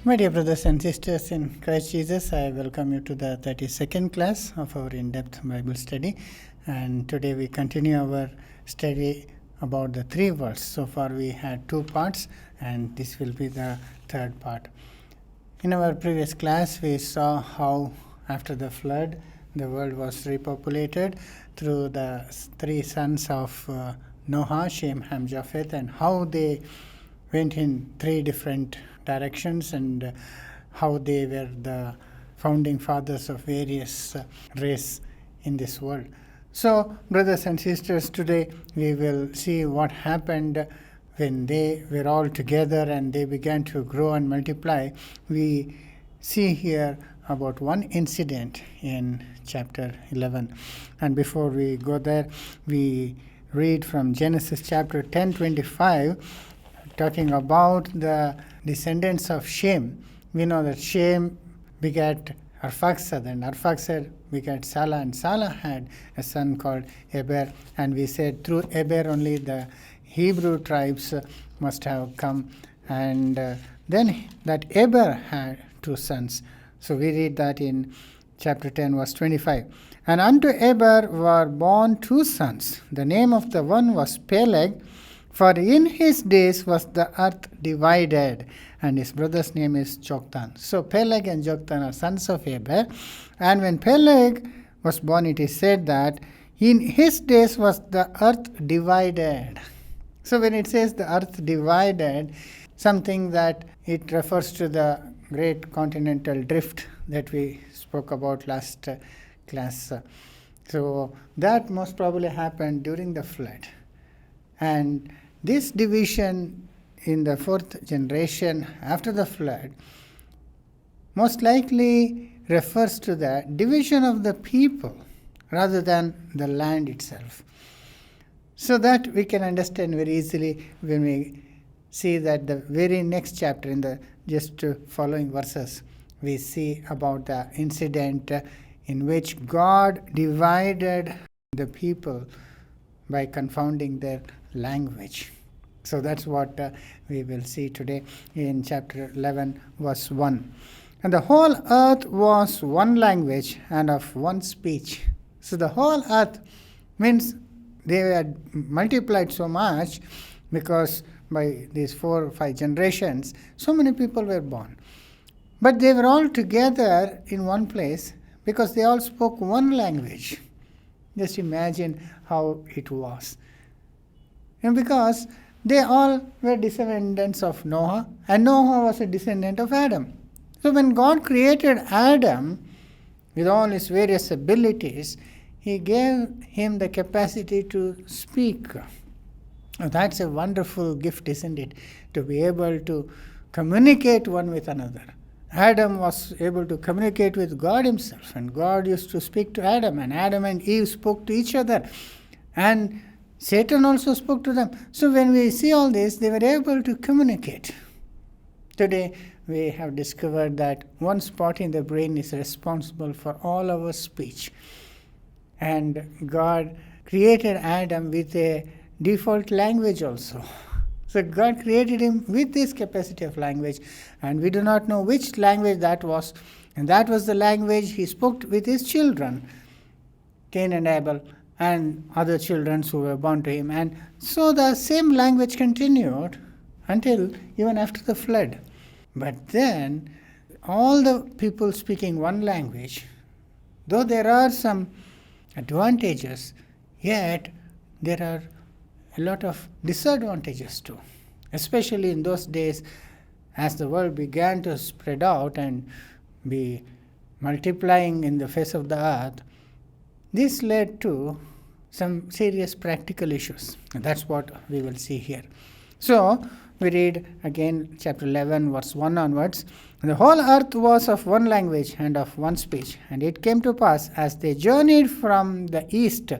My dear brothers and sisters in Christ Jesus, I welcome you to the 32nd class of our in-depth Bible study. And today we continue our study about the three worlds. So far we had two parts, and this will be the third part. In our previous class, we saw how after the flood, the world was repopulated through the three sons of Noah, Shem, Ham, Japheth, and how they went in three different directions and how they were the founding fathers of various races in this world. So, brothers and sisters, today we will see what happened when they were all together and they began to grow and multiply. We see here about one incident in chapter 11. And before we go there, we read from Genesis chapter 10:25, talking about the descendants of Shem. We know that Shem begat Arphaxad, and Arphaxad begat Salah, and Salah had a son called Eber, and we said through Eber only the Hebrew tribes must have come, and then that Eber had two sons. So we read that in chapter 10 verse 25. And unto Eber were born two sons. The name of the one was Peleg, for in his days was the earth divided, and his brother's name is Joktan. So Peleg and Joktan are sons of Eber, and when Peleg was born, it is said that in his days was the earth divided. So when it says the earth divided, something that it refers to the great continental drift that we spoke about last class. So that most probably happened during the flood. And this division in the fourth generation after the flood most likely refers to the division of the people rather than the land itself. So that we can understand very easily when we see that the very next chapter in the just following verses, we see about the incident in which God divided the people by confounding their language. So that's what we will see today in chapter 11 verse 1. And the whole earth was one language and of one speech. So the whole earth means they had multiplied so much because by these 4 or 5 generations, so many people were born. But they were all together in one place because they all spoke one language. Just imagine how it was. And because they all were descendants of Noah, and Noah was a descendant of Adam. So when God created Adam with all his various abilities, he gave him the capacity to speak. Now, that's a wonderful gift, isn't it? To be able to communicate one with another. Adam was able to communicate with God himself, and God used to speak to Adam, and Adam and Eve spoke to each other, and Satan also spoke to them. So when we see all this, they were able to communicate. Today, we have discovered that one spot in the brain is responsible for all our speech. And God created Adam with a default language also. So God created him with this capacity of language, and we do not know which language that was. And that was the language he spoke with his children, Cain and Abel, and other children who were born to him. And so the same language continued until even after the flood. But then all the people speaking one language, though there are some advantages, yet there are a lot of disadvantages too. Especially in those days, as the world began to spread out and be multiplying in the face of the earth, this led to some serious practical issues. And that's what we will see here. So, we read again chapter 11 verse 1 onwards. And the whole earth was of one language and of one speech. And it came to pass, as they journeyed from the east,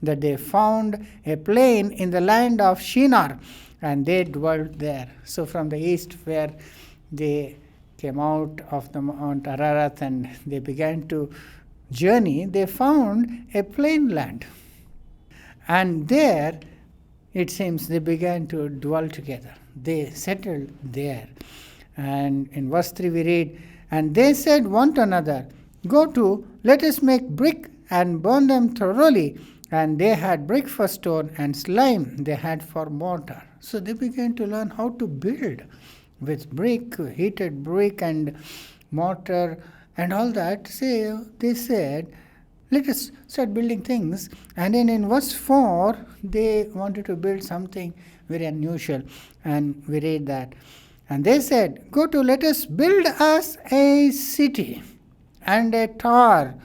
that they found a plain in the land of Shinar, and they dwelt there. So from the east, where they came out of the Mount Ararat and they began to journey, they found a plain land. And there, it seems, they began to dwell together. They settled there. And in verse 3 we read, "And they said one to another, Go to, let us make brick and burn them thoroughly. And they had brick for stone, and slime they had for mortar." So they began to learn how to build with brick, heated brick and mortar and all that. They said, let us start building things. And then in verse 4, they wanted to build something very unusual. And we read that. "And they said, Go to, let us build us a city and a tower,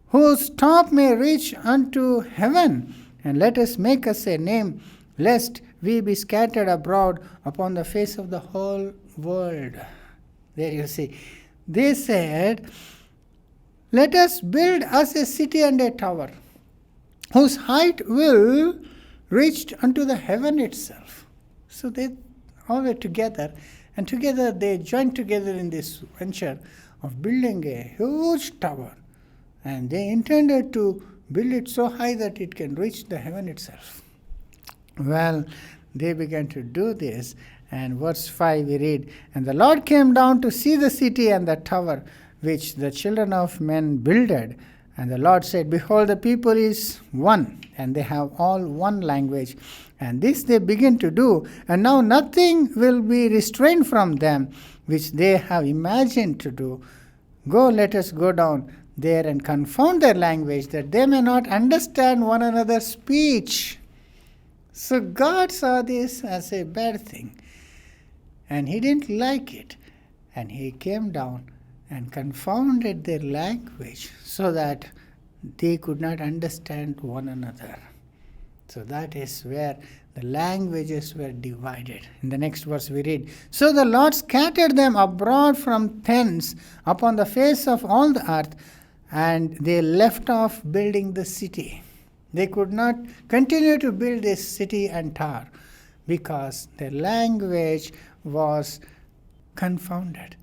whose top may reach unto heaven, and let us make us a name, lest we be scattered abroad upon the face of the whole world." There you see. They said, let us build us a city and a tower, whose height will reach unto the heaven itself. So they all were together, and together they joined together in this venture of building a huge tower. And they intended to build it so high that it can reach the heaven itself. Well, they began to do this, and verse 5 we read, "And the Lord came down to see the city and the tower which the children of men builded. And the Lord said, Behold, the people is one, and they have all one language. And this they begin to do, and now nothing will be restrained from them, which they have imagined to do. Go, let us go down there and confound their language, that they may not understand one another's speech." So God saw this as a bad thing, and He didn't like it. And He came down and confounded their language so that they could not understand one another. So that is where the languages were divided. In the next verse we read, "So the Lord scattered them abroad from thence upon the face of all the earth, and they left off building the city." They could not continue to build this city and tower because their language was confounded.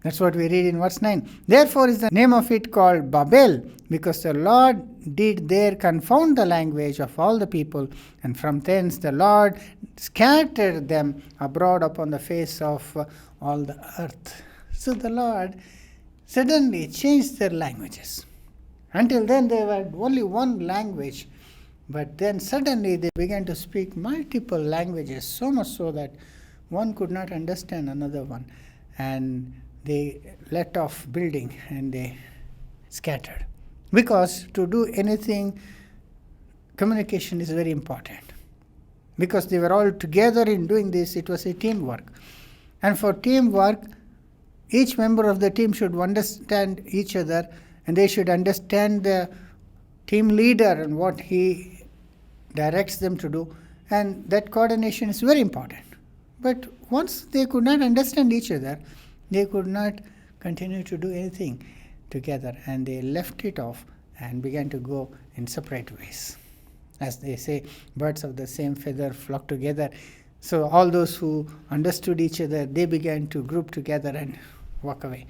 That's what we read in verse 9. "Therefore is the name of it called Babel, because the Lord did there confound the language of all the people, and from thence the Lord scattered them abroad upon the face of all the earth." So the Lord suddenly changed their languages. Until then they had only one language, but then suddenly they began to speak multiple languages, so much so that one could not understand another one. And they let off building and they scattered. Because to do anything, communication is very important. Because they were all together in doing this, it was a teamwork. And for teamwork, each member of the team should understand each other, and they should understand the team leader and what he directs them to do. And that coordination is very important. But once they could not understand each other, they could not continue to do anything together, and they left it off and began to go in separate ways. As they say, birds of the same feather flock together. So all those who understood each other, they began to group together and walk away.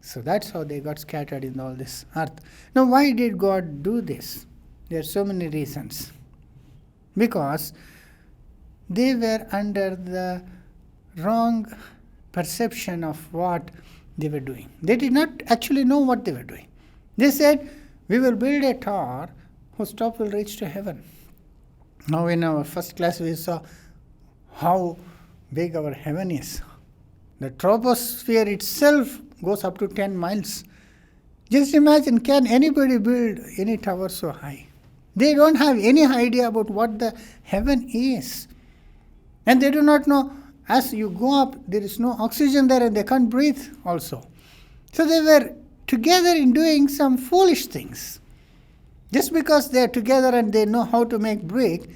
So that's how they got scattered in all this earth. Now, why did God do this? There are so many reasons. Because they were under the wrong perception of what they were doing. They did not actually know what they were doing. They said, we will build a tower whose top will reach to heaven. Now in our first class we saw how big our heaven is. The troposphere itself goes up to 10 miles. Just imagine, can anybody build any tower so high? They don't have any idea about what the heaven is. And they do not know, as you go up, there is no oxygen there and they can't breathe also. So they were together in doing some foolish things. Just because they are together and they know how to make brick,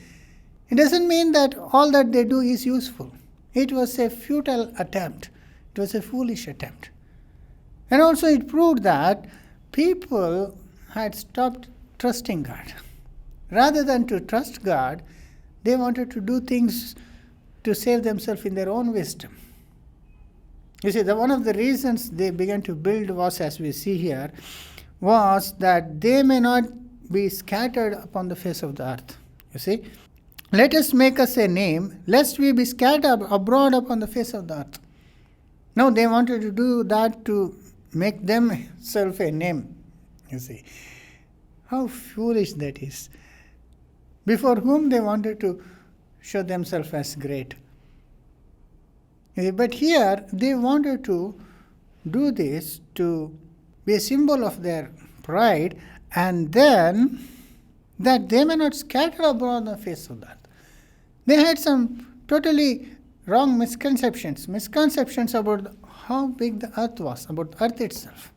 it doesn't mean that all that they do is useful. It was a futile attempt. It was a foolish attempt. And also it proved that people had stopped trusting God. Rather than to trust God, they wanted to do things to save themselves in their own wisdom. You see, one of the reasons they began to build was, as we see here, was that they may not be scattered upon the face of the earth. You see, let us make us a name, lest we be scattered abroad upon the face of the earth. Now they wanted to do that to make themselves a name. You see, how foolish that is. Before whom they wanted to show themselves as great. But here they wanted to do this to be a symbol of their pride, and then that they may not scatter abroad the face of the earth. They had some totally wrong misconceptions about how big the earth was, about the earth itself.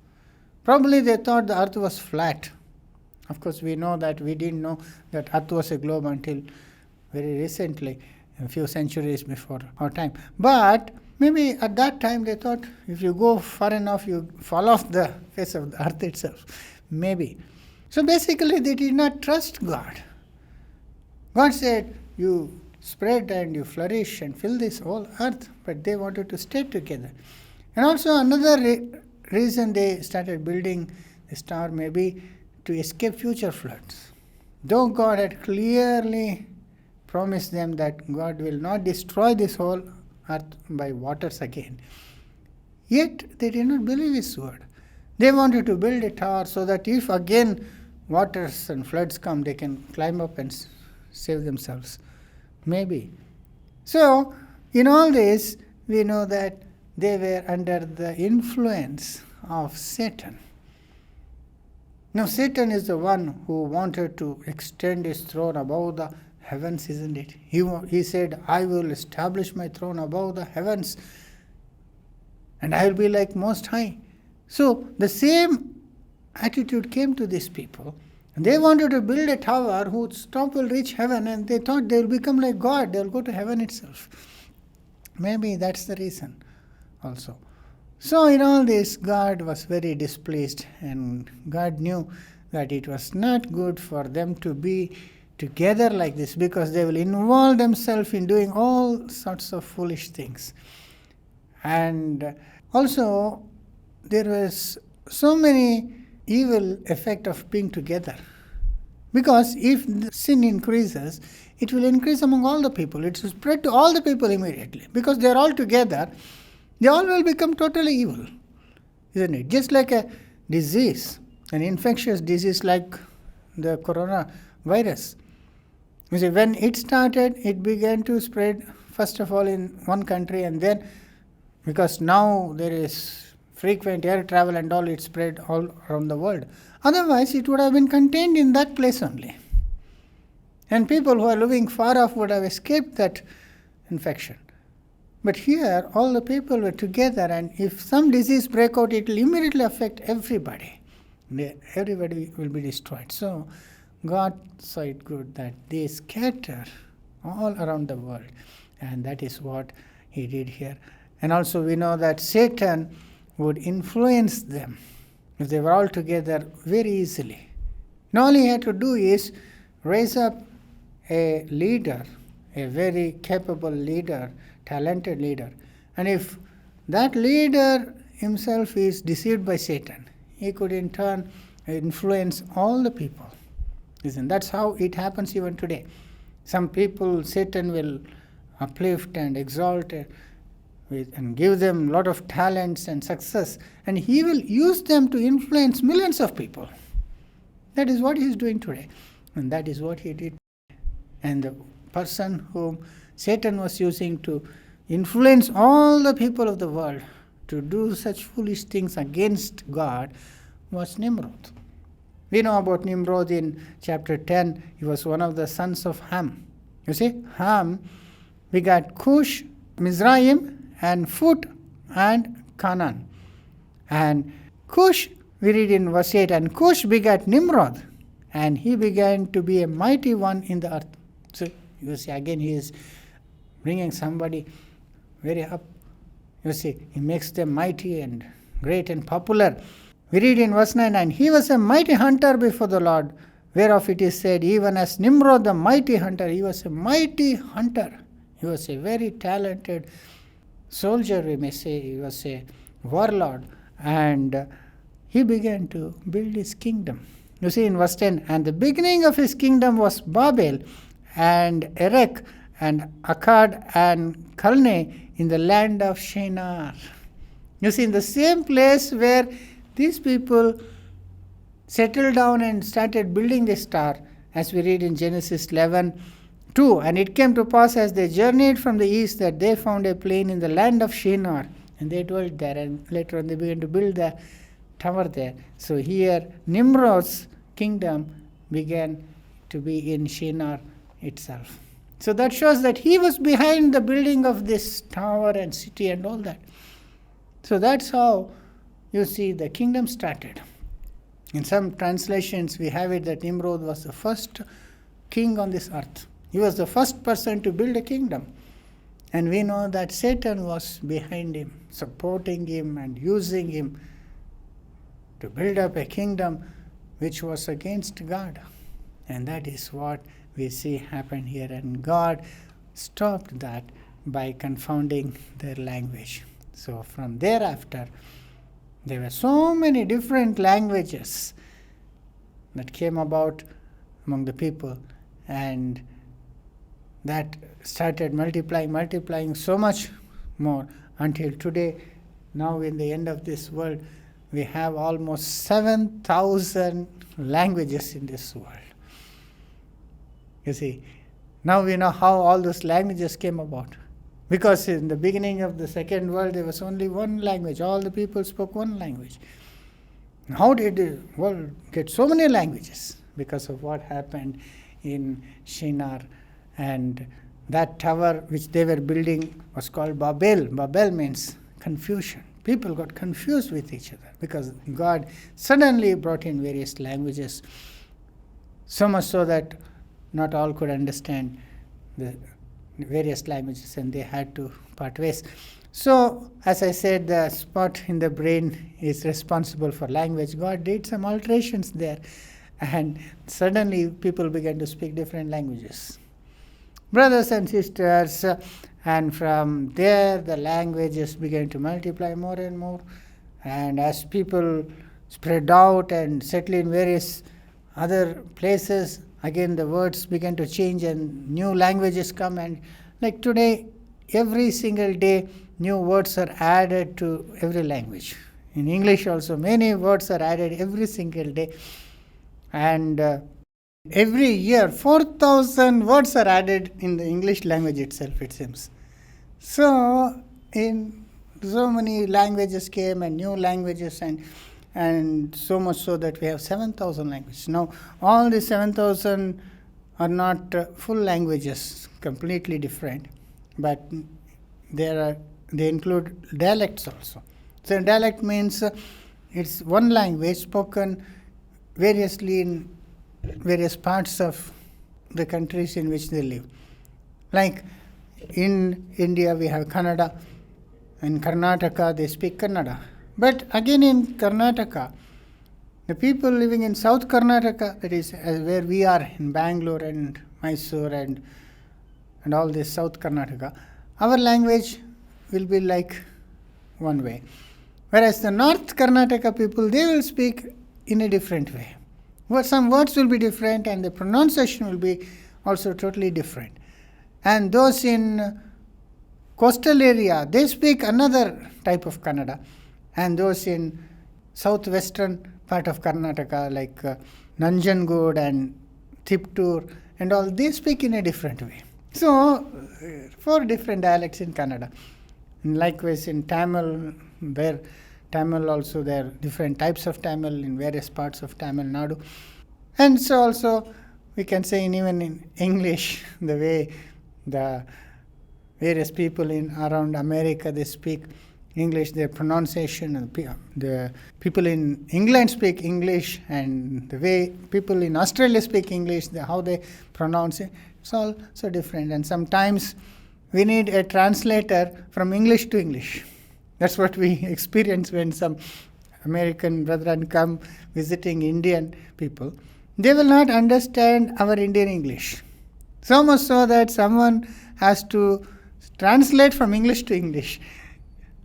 Probably they thought the earth was flat. Of course, we know that we didn't know that earth was a globe until very recently, a few centuries before our time. But maybe at that time they thought if you go far enough, you fall off the face of the earth itself. Maybe. So basically they did not trust God. God said, you spread and you flourish and fill this whole earth, but they wanted to stay together. And also another reason they started building the star maybe to escape future floods. Though God had clearly promised them that God will not destroy this whole earth by waters again, yet they did not believe His word. They wanted to build a tower so that if again waters and floods come, they can climb up and save themselves. Maybe. So, in all this, we know that they were under the influence of Satan. Now, Satan is the one who wanted to extend his throne above the heavens, isn't it? He said, I will establish my throne above the heavens, and I will be like Most High. So, the same attitude came to these people. And they wanted to build a tower whose top will reach heaven, and they thought they will become like God. They will go to heaven itself. Maybe that's the reason also. So in all this, God was very displeased, and God knew that it was not good for them to be together like this, because they will involve themselves in doing all sorts of foolish things. And also, there was so many evil effect of being together. Because if the sin increases, it will increase among all the people. It will spread to all the people immediately. Because they are all together, they all will become totally evil. Isn't it? Just like a disease, an infectious disease like the coronavirus. You see, when it started, it began to spread first of all in one country, and then because now there is frequent air travel and all, it spread all around the world. Otherwise, it would have been contained in that place only. And people who are living far off would have escaped that infection. But here, all the people were together, and if some disease break out, it will immediately affect everybody. Everybody will be destroyed. So, God saw it good that they scatter all around the world. And that is what He did here. And also we know that Satan would influence them if they were all together very easily. And all he had to do is raise up a leader, a very capable leader, talented leader. And if that leader himself is deceived by Satan, he could in turn influence all the people. Listen, that's how it happens even today. Some people Satan will uplift and exalt and give them a lot of talents and success, and he will use them to influence millions of people. That is what he is doing today, and that is what he did. And the person whom Satan was using to influence all the people of the world to do such foolish things against God was Nimrod. We know about Nimrod in chapter 10. He was one of the sons of Ham. You see, Ham begat Cush, Mizraim, and Phut, and Canaan. And Cush, we read in verse 8, and Cush begat Nimrod, and he began to be a mighty one in the earth. So, you see, again he is bringing somebody very up. You see, he makes them mighty and great and popular. We read in verse 9, and he was a mighty hunter before the Lord, whereof it is said, even as Nimrod the mighty hunter, he was a mighty hunter. He was a very talented soldier, we may say. He was a warlord, and he began to build his kingdom. You see in verse 10, and the beginning of his kingdom was Babel, and Erech, and Akkad, and Calneh in the land of Shinar. You see, in the same place where these people settled down and started building the star, as we read in Genesis 11:2. And it came to pass as they journeyed from the east that they found a plain in the land of Shinar, and they dwelt there. And later on they began to build the tower there. So here Nimrod's kingdom began to be in Shinar itself. So that shows that he was behind the building of this tower and city and all that. So that's how you see the kingdom started. In some translations we have it that Nimrod was the first king on this earth. He was the first person to build a kingdom. And we know that Satan was behind him, supporting him and using him to build up a kingdom which was against God. And that is what we see happen here. And God stopped that by confounding their language. So from thereafter, there were so many different languages that came about among the people, and that started multiplying so much more until today. Now in the end of this world, we have almost 7,000 languages in this world. You see, now we know how all those languages came about. Because in the beginning of the second world, there was only one language. All the people spoke one language. How did the world get so many languages? Because of what happened in Shinar. And that tower which they were building was called Babel. Babel means confusion. People got confused with each other because God suddenly brought in various languages, so much so that not all could understand the various languages, and they had to part ways. So, as I said, the spot in the brain is responsible for language. God did some alterations there, and suddenly people began to speak different languages. Brothers and sisters, and from there the languages began to multiply more and more. And as people spread out and settle in various other places, again the words began to change and new languages come. And like today, every single day, new words are added to every language. In English also, many words are added every single day. And every year, 4,000 words are added in the English language itself, it seems. So, in so many languages came and new languages, and so much so that we have 7,000 languages. Now, all the 7,000 are not full languages, completely different, but they include dialects also. So, dialect means it's one language spoken variously in various parts of the countries in which they live. Like in India, we have Kannada. In Karnataka, they speak Kannada. But again in Karnataka, the people living in South Karnataka, that is where we are in Bangalore and Mysore and all this South Karnataka, our language will be like one way. Whereas the North Karnataka people, they will speak in a different way. Some words will be different and the pronunciation will be also totally different. And those in coastal area, they speak another type of Kannada. And those in southwestern part of Karnataka, like Nanjangud and Tiptur and all, they speak in a different way. So, 4 different dialects in Kannada. And likewise in Tamil, where Tamil also, there are different types of Tamil in various parts of Tamil Nadu. And so also we can say even in English, the way the various people in around America, they speak English, their pronunciation, and the people in England speak English, and the way people in Australia speak English, how they pronounce it, it's all so different. And sometimes we need a translator from English to English. That's what we experience when some American brethren come visiting Indian people. They will not understand our Indian English. So much so that someone has to translate from English to English.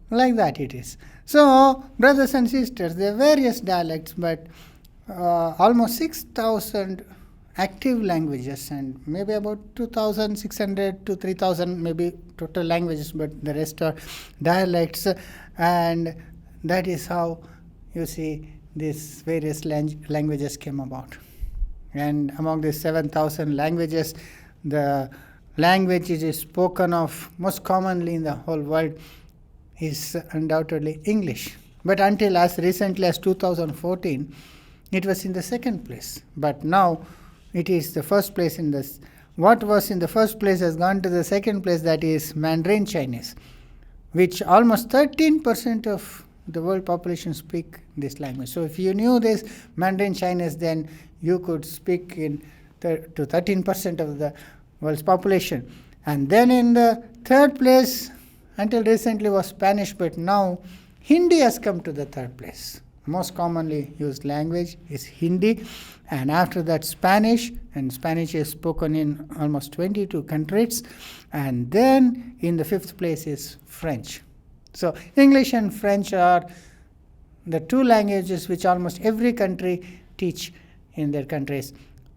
Like that it is. So, brothers and sisters, there are various dialects, but almost 6,000 active languages, and maybe about 2,600 to 3,000 maybe total languages, but the rest are dialects, and that is how you see these various languages came about. And among the 7,000 languages, the language which is spoken of most commonly in the whole world is undoubtedly English. But until as recently as 2014, it was in the second place. But now it is the first place in this. What was in the first place has gone to the second place, that is Mandarin Chinese, which almost 13% of the world population speak this language. So if you knew this Mandarin Chinese, then you could speak to 13% of the world's population. And then in the third place, until recently, was Spanish, but now Hindi has come to the third place. Most commonly used language is Hindi, and after that Spanish, and Spanish is spoken in almost 22 countries, and then in the fifth place is French. So English and French are the two languages which almost every country teach in their countries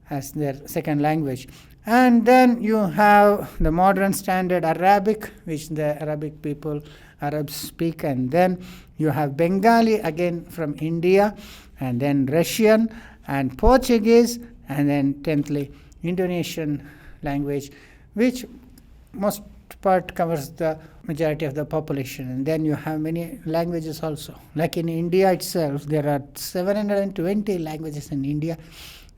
as their second language. And then you have the modern standard Arabic, which the Arabic people, Arabs speak, and then you have Bengali, again from India, and then Russian and Portuguese, and then 10thly Indonesian language, which most part covers the majority of the population. And then you have many languages also. Like in India itself, there are 720 languages in India,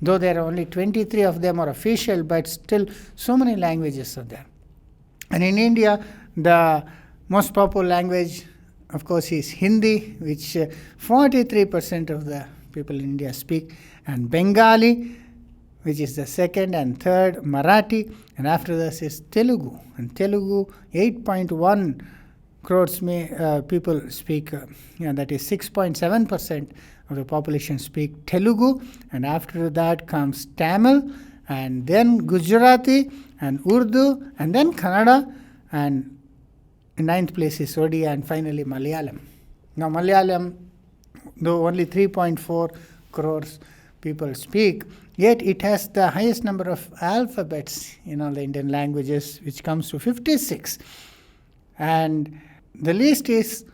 though there are only 23 of them are official, but still so many languages are there. And in India, the most popular language, of course, is Hindi, which 43% of the people in India speak, and Bengali, which is the second, and third Marathi, and after this is Telugu. And Telugu, 8.1 crores people speak, that is 6.7% of the population speak Telugu, and after that comes Tamil, and then Gujarati, and Urdu, and then Kannada, and in ninth place is Odia, and finally Malayalam. Now Malayalam, though only 3.4 crores people speak, yet it has the highest number of alphabets in all the Indian languages, which comes to 56. And the least is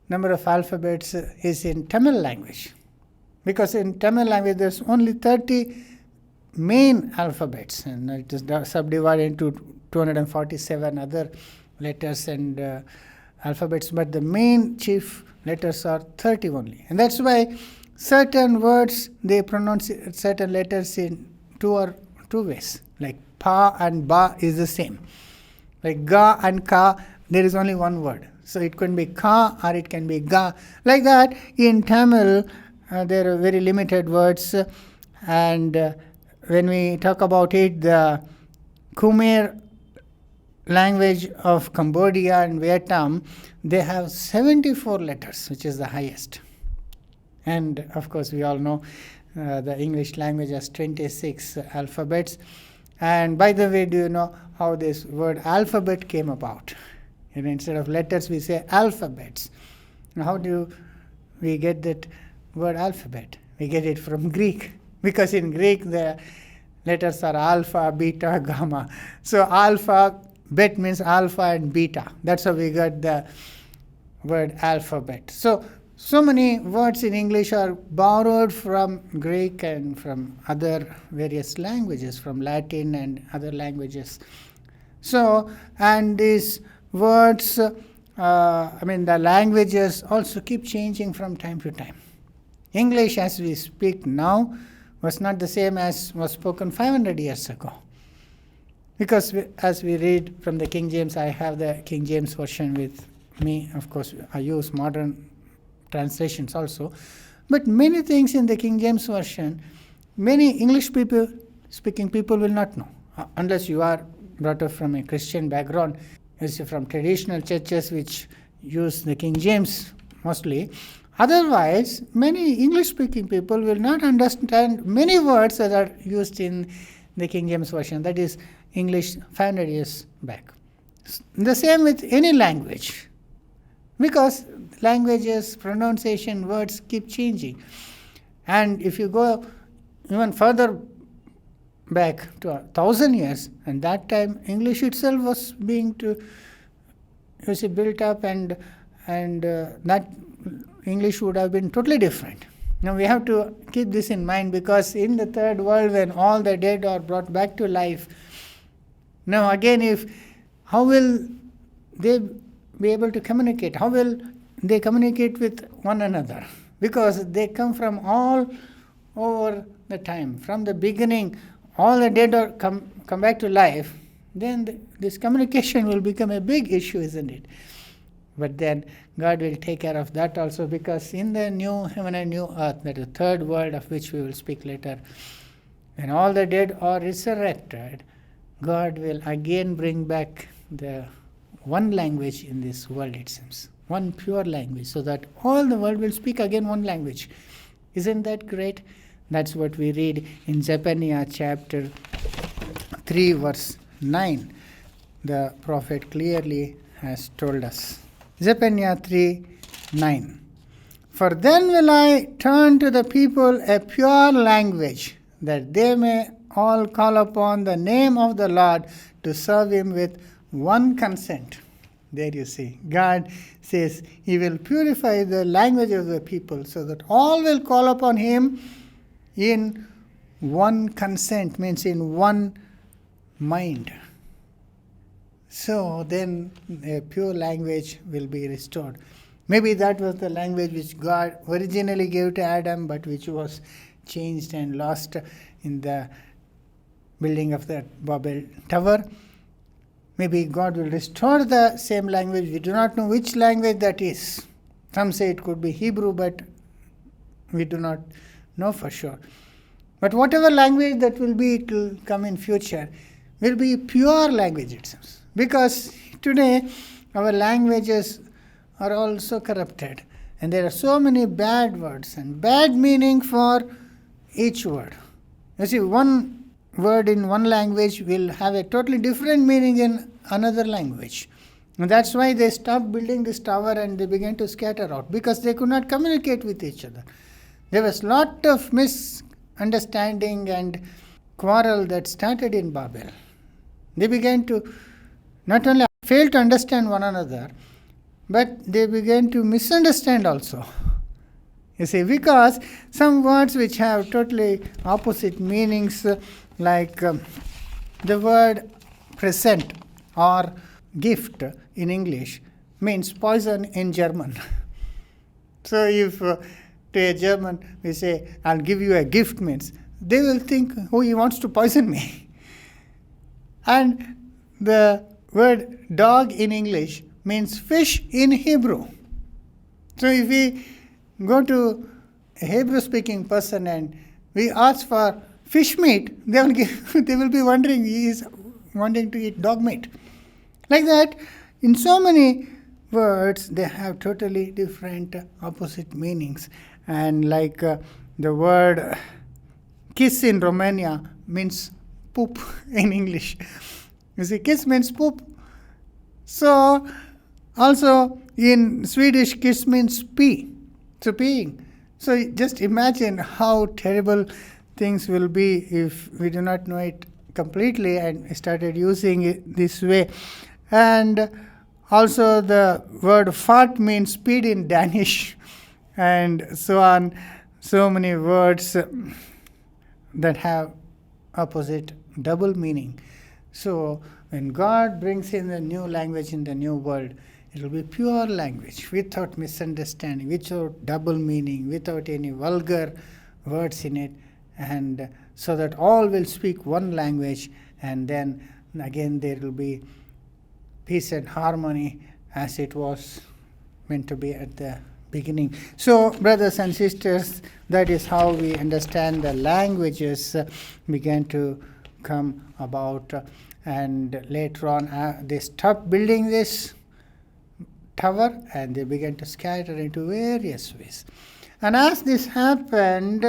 number of alphabets is in Tamil language, because in Tamil language there's only 30 main alphabets, and it is subdivided into 247 other letters and alphabets, but the main chief letters are 30 only. And that's why certain words, they pronounce certain letters in two ways, like pa and ba is the same. Like ga and ka, there is only one word. So it can be ka or it can be ga. Like that, in Tamil, there are very limited words. And when we talk about it, the Khmer language of Cambodia and Vietnam, they have 74 letters, which is the highest. And of course, we all know the English language has 26 alphabets. And by the way, do you know how this word alphabet came about? Instead of letters, we say alphabets. Now, how do we get that word alphabet? We get it from Greek, because in Greek the letters are alpha, beta, gamma. So alphabet means alpha and beta. That's how we got the word alphabet. So many words in English are borrowed from Greek and from other various languages, from Latin and other languages. So, and these words, the languages also keep changing from time to time. English as we speak now was not the same as was spoken 500 years ago. Because as we read from the King James, I have the King James version with me. Of course, I use modern translations also. But many things in the King James version, many English speaking people will not know. Unless you are brought up from a Christian background, from traditional churches which use the King James mostly. Otherwise, many English-speaking people will not understand many words that are used in the King James version, that is English 500 years back. The same with any language, because languages, pronunciation, words keep changing. And if you go even further back to 1,000 years, and that time English itself was being built up, and that English would have been totally different. Now we have to keep this in mind, because in the third world, when all the dead are brought back to life, now again, how will they be able to communicate? How will they communicate with one another? Because they come from all over the time. From the beginning, all the dead are come back to life. Then this communication will become a big issue, isn't it? But then God will take care of that also, because in the new heaven and new earth, that is the third world of which we will speak later, when all the dead are resurrected, God will again bring back the one language in this world, it seems. One pure language, so that all the world will speak again one language. Isn't that great? That's what we read in Zephaniah chapter 3 verse 9. The prophet clearly has told us. Zephaniah 3:9. For then will I turn to the people a pure language, that they may all call upon the name of the Lord to serve him with one consent. There you see, God says he will purify the language of the people, so that all will call upon him in one consent, means in one mind. So then a pure language will be restored. Maybe that was the language which God originally gave to Adam, but which was changed and lost in the building of the Babel Tower. Maybe God will restore the same language. We do not know which language that is. Some say it could be Hebrew, but we do not know for sure. But whatever language that will be, it will come in future, will be pure language itself. Because today our languages are also corrupted, and there are so many bad words and bad meaning for each word. You see, one word in one language will have a totally different meaning in another language. And that's why they stopped building this tower and they began to scatter out, because they could not communicate with each other. There was a lot of misunderstanding and quarrel that started in Babel. They began to not only fail to understand one another, but they began to misunderstand also. You see, because some words which have totally opposite meanings, like the word present or gift in English means poison in German. So if to a German we say, I'll give you a gift, means they will think, oh, he wants to poison me. And the word dog in English means fish in Hebrew. So if we go to a Hebrew-speaking person and we ask for fish meat, they will be wondering he is wanting to eat dog meat. Like that, in so many words, they have totally different opposite meanings. And like the word kiss in Romania means poop in English. You see, kiss means poop. So, also in Swedish, kiss means pee. So, peeing. So, just imagine how terrible things will be if we do not know it completely and started using it this way. And also the word fart means speed in Danish, and so on. So many words that have opposite double meaning. So when God brings in a new language in the new world, it will be pure language, without misunderstanding, without double meaning, without any vulgar words in it, and so that all will speak one language, and then again there will be peace and harmony as it was meant to be at the beginning. So, brothers and sisters, that is how we understand the languages began to come about, and later on they stopped building this tower and they began to scatter into various ways. And as this happened,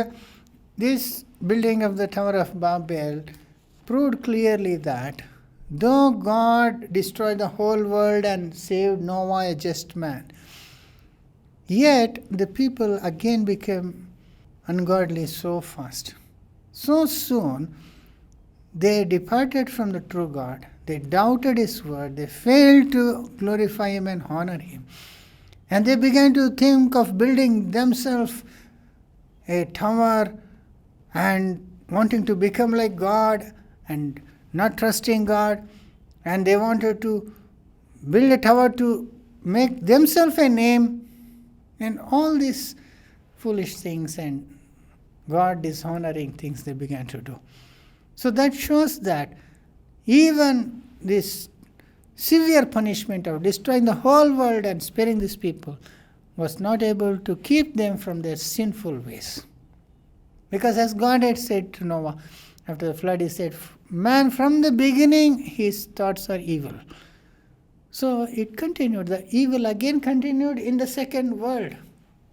this building of the Tower of Babel proved clearly that though God destroyed the whole world and saved Noah, a just man, yet the people again became ungodly so fast. So soon, they departed from the true God. They doubted His word. They failed to glorify Him and honor Him. And they began to think of building themselves a tower and wanting to become like God and not trusting God. And they wanted to build a tower to make themselves a name and all these foolish things and God dishonoring things they began to do. So that shows that even this severe punishment of destroying the whole world and sparing these people was not able to keep them from their sinful ways. Because as God had said to Noah after the flood, He said, man from the beginning his thoughts are evil. So it continued. The evil again continued in the second world.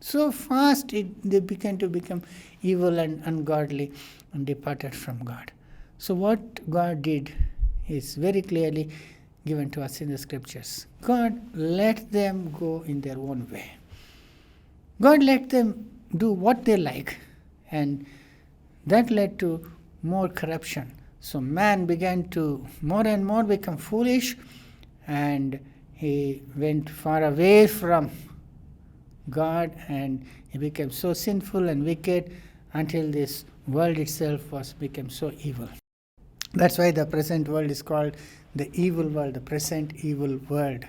So fast they began to become evil and ungodly and departed from God. So what God did is very clearly given to us in the scriptures. God let them go in their own way. God let them do what they like, and that led to more corruption. So man began to more and more become foolish, and he went far away from God, and he became so sinful and wicked until this world itself became so evil. That's why the present world is called the evil world, the present evil world.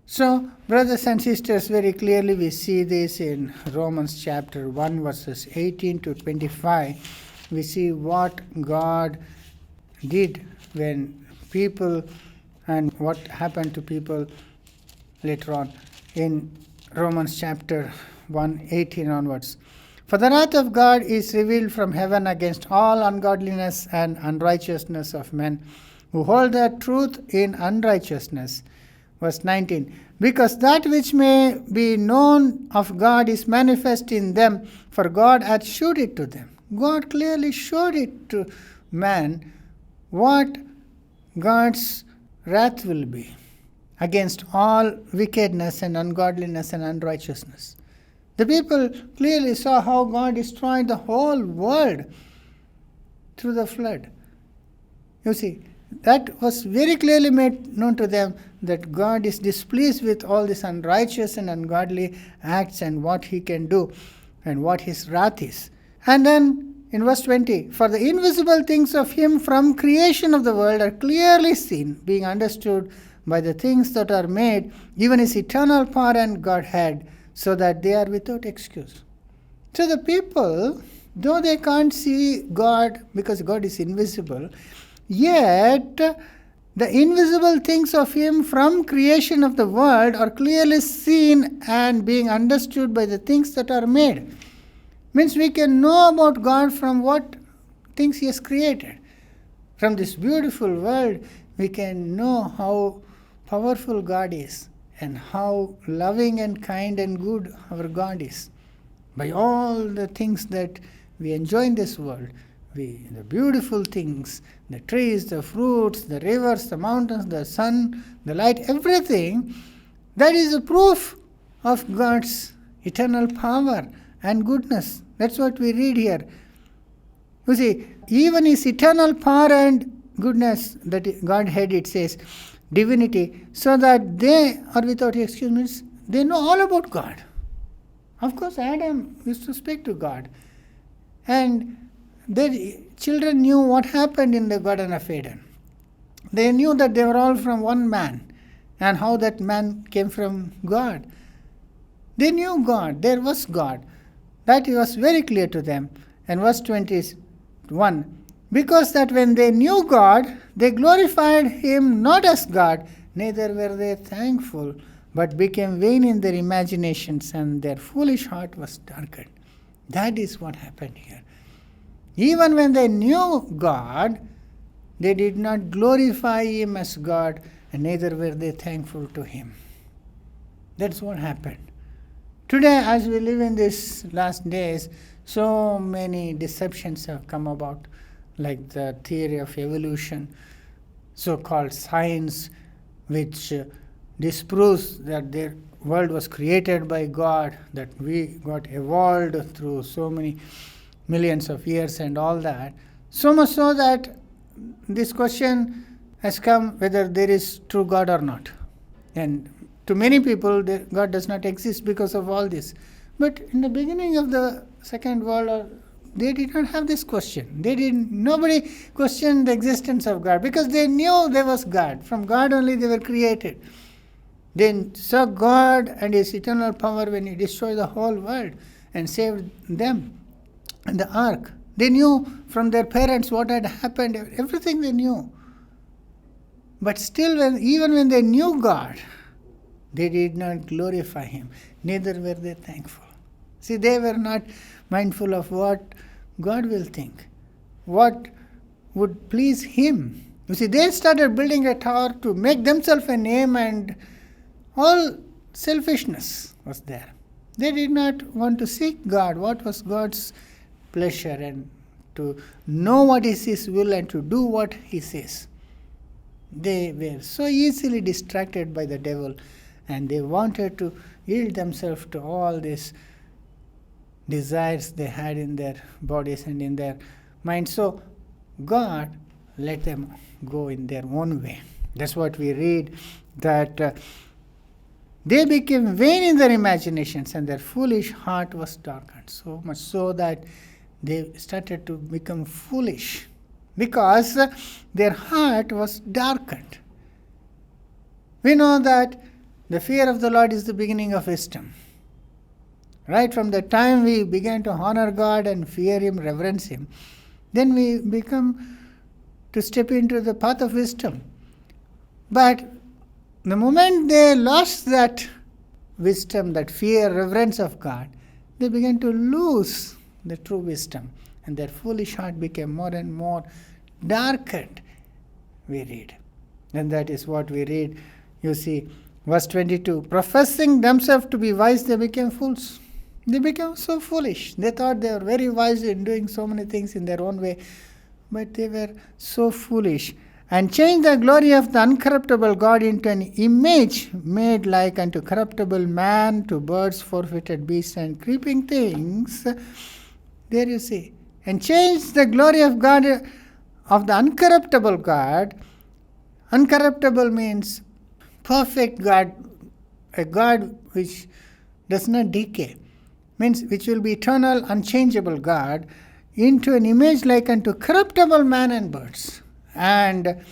So, brothers and sisters, very clearly we see this in Romans chapter 1 verses 18 to 25. We see what God did when people and what happened to people later on in Romans chapter 1, 18 onwards. For the wrath of God is revealed from heaven against all ungodliness and unrighteousness of men who hold the truth in unrighteousness. Verse 19. Because that which may be known of God is manifest in them, for God hath shewed it to them. God clearly showed it to man what God's wrath will be against all wickedness and ungodliness and unrighteousness. The people clearly saw how God destroyed the whole world through the flood. You see, that was very clearly made known to them that God is displeased with all these unrighteous and ungodly acts and what He can do and what His wrath is. And then in verse 20, for the invisible things of Him from creation of the world are clearly seen, being understood by the things that are made, even His eternal power and Godhead, so that they are without excuse. So the people, though they can't see God because God is invisible, yet the invisible things of Him from creation of the world are clearly seen and being understood by the things that are made. Means we can know about God from what things He has created. From this beautiful world, we can know how powerful God is and how loving and kind and good our God is. By all the things that we enjoy in this world, the beautiful things, the trees, the fruits, the rivers, the mountains, the sun, the light, everything, that is a proof of God's eternal power and goodness. That's what we read here. You see, even His eternal power and goodness, that Godhead, it says, divinity, so that they are without excuse, they know all about God. Of course, Adam used to speak to God. And their children knew what happened in the Garden of Eden. They knew that they were all from one man and how that man came from God. They knew God. There was God. That was very clear to them. And verse 21, because that when they knew God, they glorified Him not as God, neither were they thankful, but became vain in their imaginations, and their foolish heart was darkened. That is what happened here. Even when they knew God, they did not glorify Him as God, and neither were they thankful to Him. That's what happened. Today, as we live in these last days, so many deceptions have come about, like the theory of evolution, so-called science, which disproves that the world was created by God, that we got evolved through so many millions of years and all that. So much so that this question has come whether there is true God or not. And to many people, God does not exist because of all this. But in the beginning of the Second World War, they did not have this question. Nobody questioned the existence of God because they knew there was God. From God only they were created. They saw God and His eternal power when He destroyed the whole world and saved them and the ark. They knew from their parents what had happened, everything they knew. But still, even when they knew God, they did not glorify Him. Neither were they thankful. See, they were not mindful of what God will think, what would please Him. You see, they started building a tower to make themselves a name, and all selfishness was there. They did not want to seek God, what was God's pleasure, and to know what is His will and to do what He says. They were so easily distracted by the devil, and they wanted to yield themselves to all these desires they had in their bodies and in their minds. So God let them go in their own way. That's what we read, that they became vain in their imaginations, and their foolish heart was darkened. So much so that they started to become foolish because their heart was darkened. We know that the fear of the Lord is the beginning of wisdom. Right from the time we began to honor God and fear Him, reverence Him, then we become to step into the path of wisdom. But the moment they lost that wisdom, that fear, reverence of God, they began to lose the true wisdom, and their foolish heart became more and more darkened, we read. And that is what we read. You see, verse 22, professing themselves to be wise, they became fools. They became so foolish. They thought they were very wise in doing so many things in their own way, but they were so foolish, and changed the glory of the uncorruptible God into an image made like unto corruptible man, to birds, four-footed beasts, and creeping things. There you see. And changed the glory of God, of the uncorruptible God. Uncorruptible means perfect God, a God which does not decay, means which will be eternal, unchangeable God, into an image like unto corruptible man and birds, and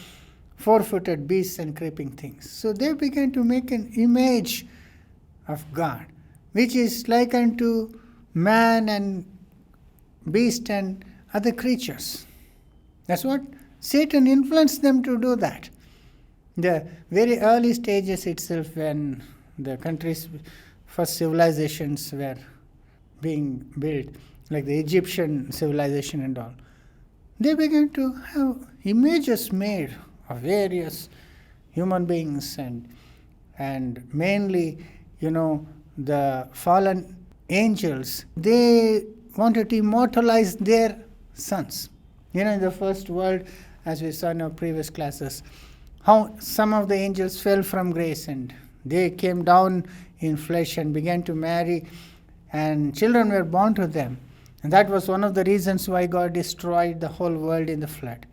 four-footed beasts and creeping things. So they began to make an image of God, which is like unto man and beast and other creatures. That's what Satan influenced them to do that. The very early stages itself, when the country's first civilizations were being built, like the Egyptian civilization and all, they began to have images made of various human beings, and mainly, the fallen angels. They wanted to immortalize their sons. In the first world, as we saw in our previous classes, how some of the angels fell from grace and they came down in flesh and began to marry, and children were born to them. And that was one of the reasons why God destroyed the whole world in the flood.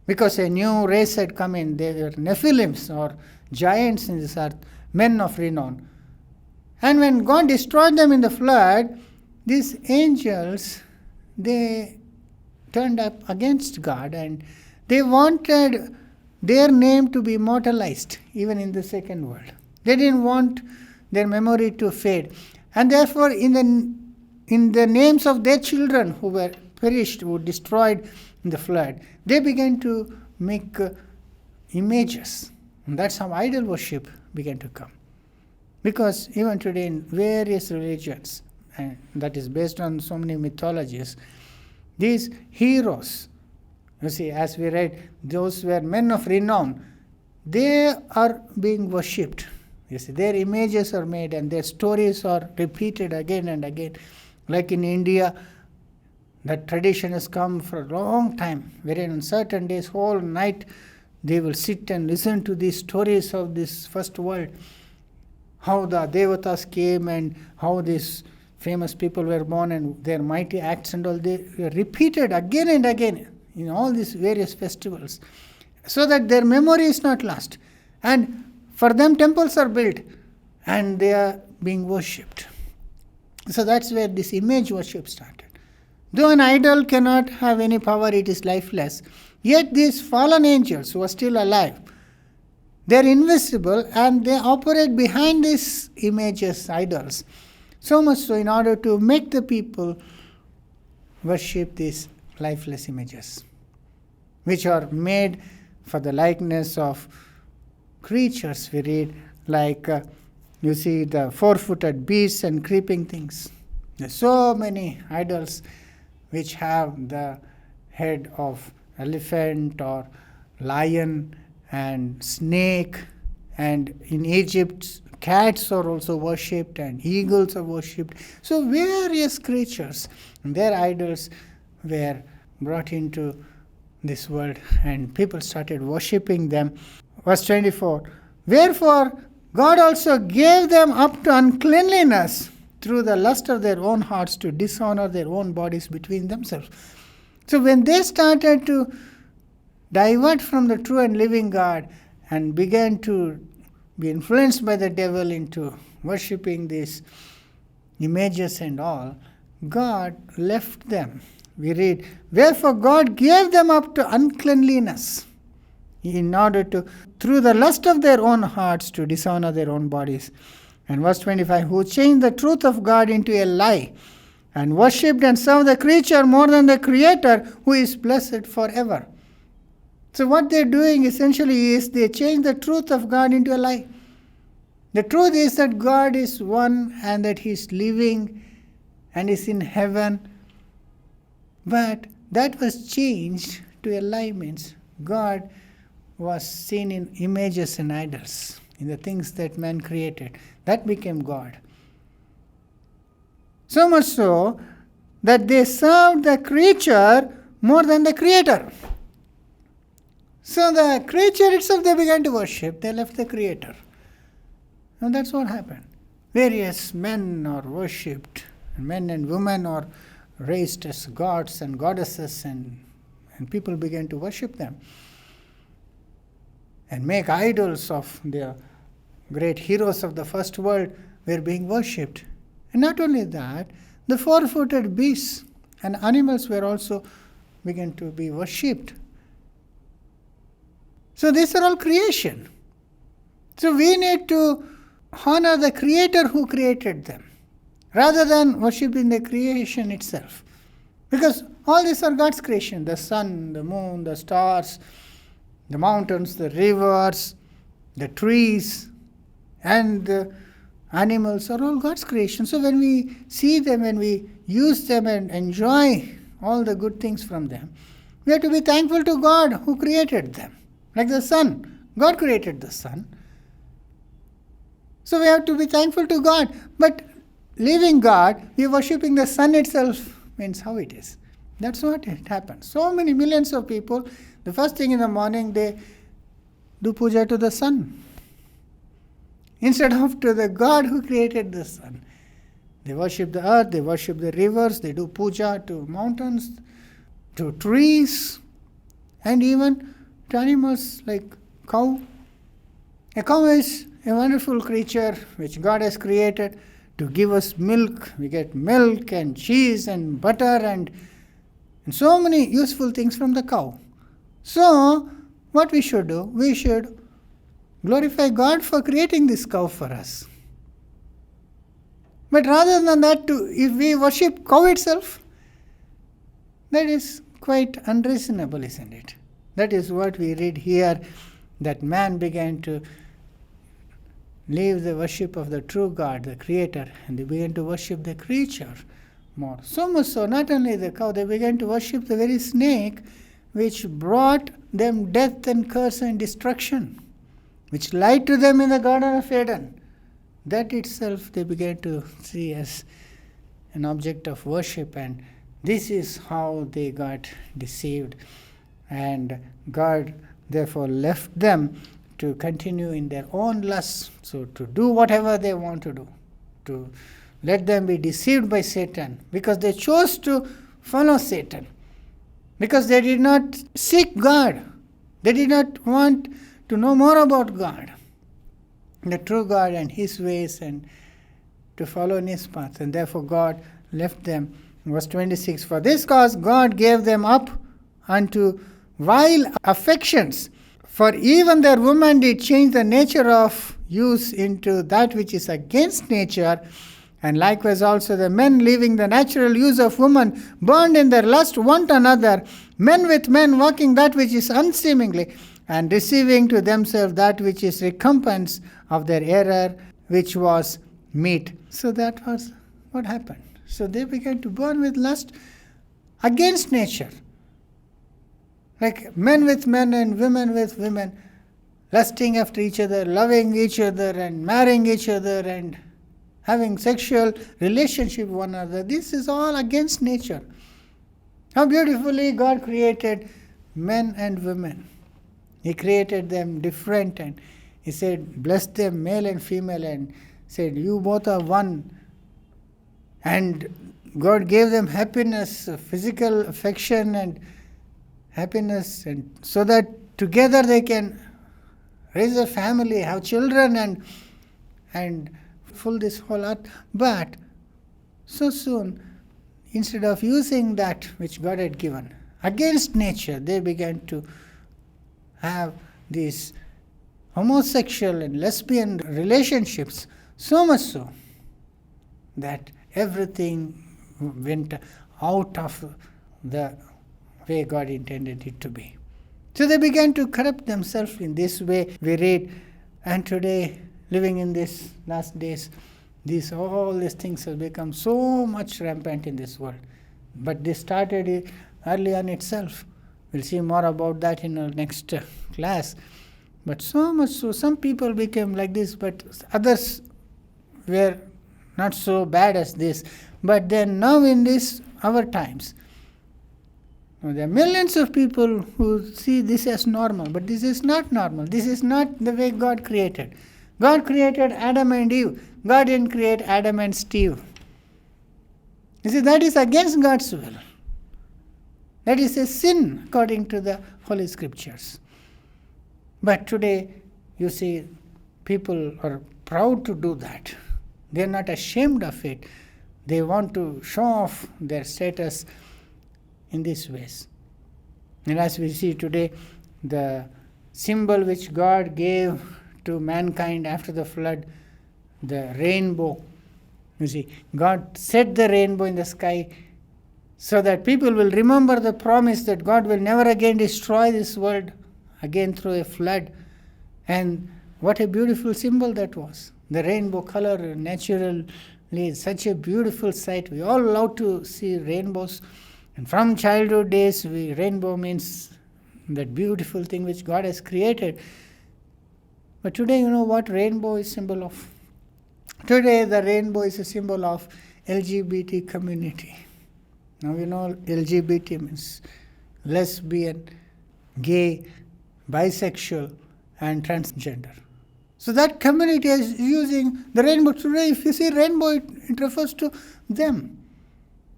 Because a new race had come in. They were Nephilims, or giants in this earth, men of renown. And when God destroyed them in the flood, these angels, they turned up against God, and they wanted their name to be immortalized even in the second world. They didn't want their memory to fade. And therefore, in the names of their children who were perished, who were destroyed in the flood, they began to make images. And that's how idol worship began to come. Because even today in various religions, and that is based on so many mythologies, these heroes, you see, as we read, those were men of renown, they are being worshipped. You see, their images are made and their stories are repeated again and again. Like in India, that tradition has come for a long time, wherein on certain days, whole night, they will sit and listen to these stories of this first world, how the Devatas came and how these famous people were born and their mighty acts and all. They were repeated again and again in all these various festivals, so that their memory is not lost. And for them, temples are built and they are being worshipped. So that's where this image worship started. Though an idol cannot have any power, it is lifeless, yet these fallen angels who are still alive, they are invisible and they operate behind these images, idols. So much so in order to make the people worship these lifeless images, which are made for the likeness of creatures. We read like you see the four-footed beasts and creeping things. There are so many idols which have the head of elephant or lion and snake, and in Egypt cats are also worshipped and eagles are worshipped. So various creatures, their idols were brought into this world and people started worshipping them. Verse 24, wherefore God also gave them up to uncleanliness through the lust of their own hearts, to dishonor their own bodies between themselves. So when they started to divert from the true and living God and began to be influenced by the devil into worshipping these images and all, God left them. We read, wherefore God gave them up to uncleanliness in order to, through the lust of their own hearts, to dishonor their own bodies. And verse 25, who changed the truth of God into a lie, and worshipped and served the creature more than the Creator, who is blessed forever. So what they're doing essentially is they change the truth of God into a lie. The truth is that God is one and that He is living and is in heaven. But that was changed to a lie. Means God was seen in images and idols, in the things that man created. That became God. So much so that they served the creature more than the Creator. So the creature itself they began to worship. They left the Creator. And that's what happened. Various men are worshipped. Men and women are raised as gods and goddesses, and people began to worship them and make idols of the great heroes of the first world were being worshipped. And not only that, the four-footed beasts and animals were also began to be worshipped. So these are all creation. So we need to honor the Creator who created them, rather than worshipping the creation itself. Because all these are God's creation. The sun, the moon, the stars, the mountains, the rivers, the trees, and the animals are all God's creation. So when we see them, when we use them and enjoy all the good things from them, we have to be thankful to God who created them. Like the sun. God created the sun. So we have to be thankful to God. But leaving God, we are worshipping the sun itself, means how it is. That's what it happens. So many millions of people, the first thing in the morning, they do puja to the sun, instead of to the God who created the sun. They worship the earth, they worship the rivers, they do puja to mountains, to trees, and even to animals like cow. A cow is a wonderful creature which God has created to give us milk. We get milk and cheese and butter and so many useful things from the cow. So, what we should do? We should glorify God for creating this cow for us. But rather than that, if we worship cow itself, that is quite unreasonable, isn't it? That is what we read here, that man began to leave the worship of the true God, the Creator, and they began to worship the creature more. So much so, not only the cow, they began to worship the very snake which brought them death and curse and destruction, which lied to them in the Garden of Eden. That itself they began to see as an object of worship, and this is how they got deceived. And God therefore left them to continue in their own lusts, so to do whatever they want to do, to let them be deceived by Satan, because they chose to follow Satan. because they did not seek God. They did not want to know more about God, the true God and His ways, and to follow in His path. And therefore God left them. Verse 26, for this cause God gave them up unto vile affections. For even their women did change the nature of use into that which is against nature. And likewise also the men, leaving the natural use of woman, burned in their lust one to another, men with men, working that which is unseemly, and receiving to themselves that which is recompense of their error, which was meat. So that was what happened. So they began to burn with lust against nature. Like men with men and women with women, lusting after each other, loving each other and marrying each other and having sexual relationship with one another. This is all against nature. How beautifully God created men and women. He created them different, and He said, bless them, male and female, and said, you both are one. And God gave them happiness, physical affection and happiness, and so that together they can raise a family, have children, and fill this whole earth. But so soon, instead of using that which God had given against nature, they began to have these homosexual and lesbian relationships, so much so that everything went out of the way God intended it to be. So they began to corrupt themselves in this way, we read. And today, living in these last days, all these things have become so much rampant in this world. But they started early on itself. We'll see more about that in our next class. But so much so, some people became like this, but others were not so bad as this. But then now in our times, there are millions of people who see this as normal, but this is not normal. This is not the way God created. God created Adam and Eve. God didn't create Adam and Steve. You see, that is against God's will. That is a sin according to the Holy Scriptures. But today, you see, people are proud to do that. They are not ashamed of it. They want to show off their status in these ways. And as we see today, the symbol which God gave to mankind after the flood, the rainbow. You see, God set the rainbow in the sky so that people will remember the promise that God will never again destroy this world again through a flood. And what a beautiful symbol that was. The rainbow color naturally is such a beautiful sight. We all love to see rainbows. And from childhood days, rainbow means that beautiful thing which God has created. But today, you know what rainbow is symbol of? Today, the rainbow is a symbol of LGBT community. Now, you know, LGBT means lesbian, gay, bisexual, and transgender. So that community is using the rainbow. Today, if you see rainbow, it refers to them.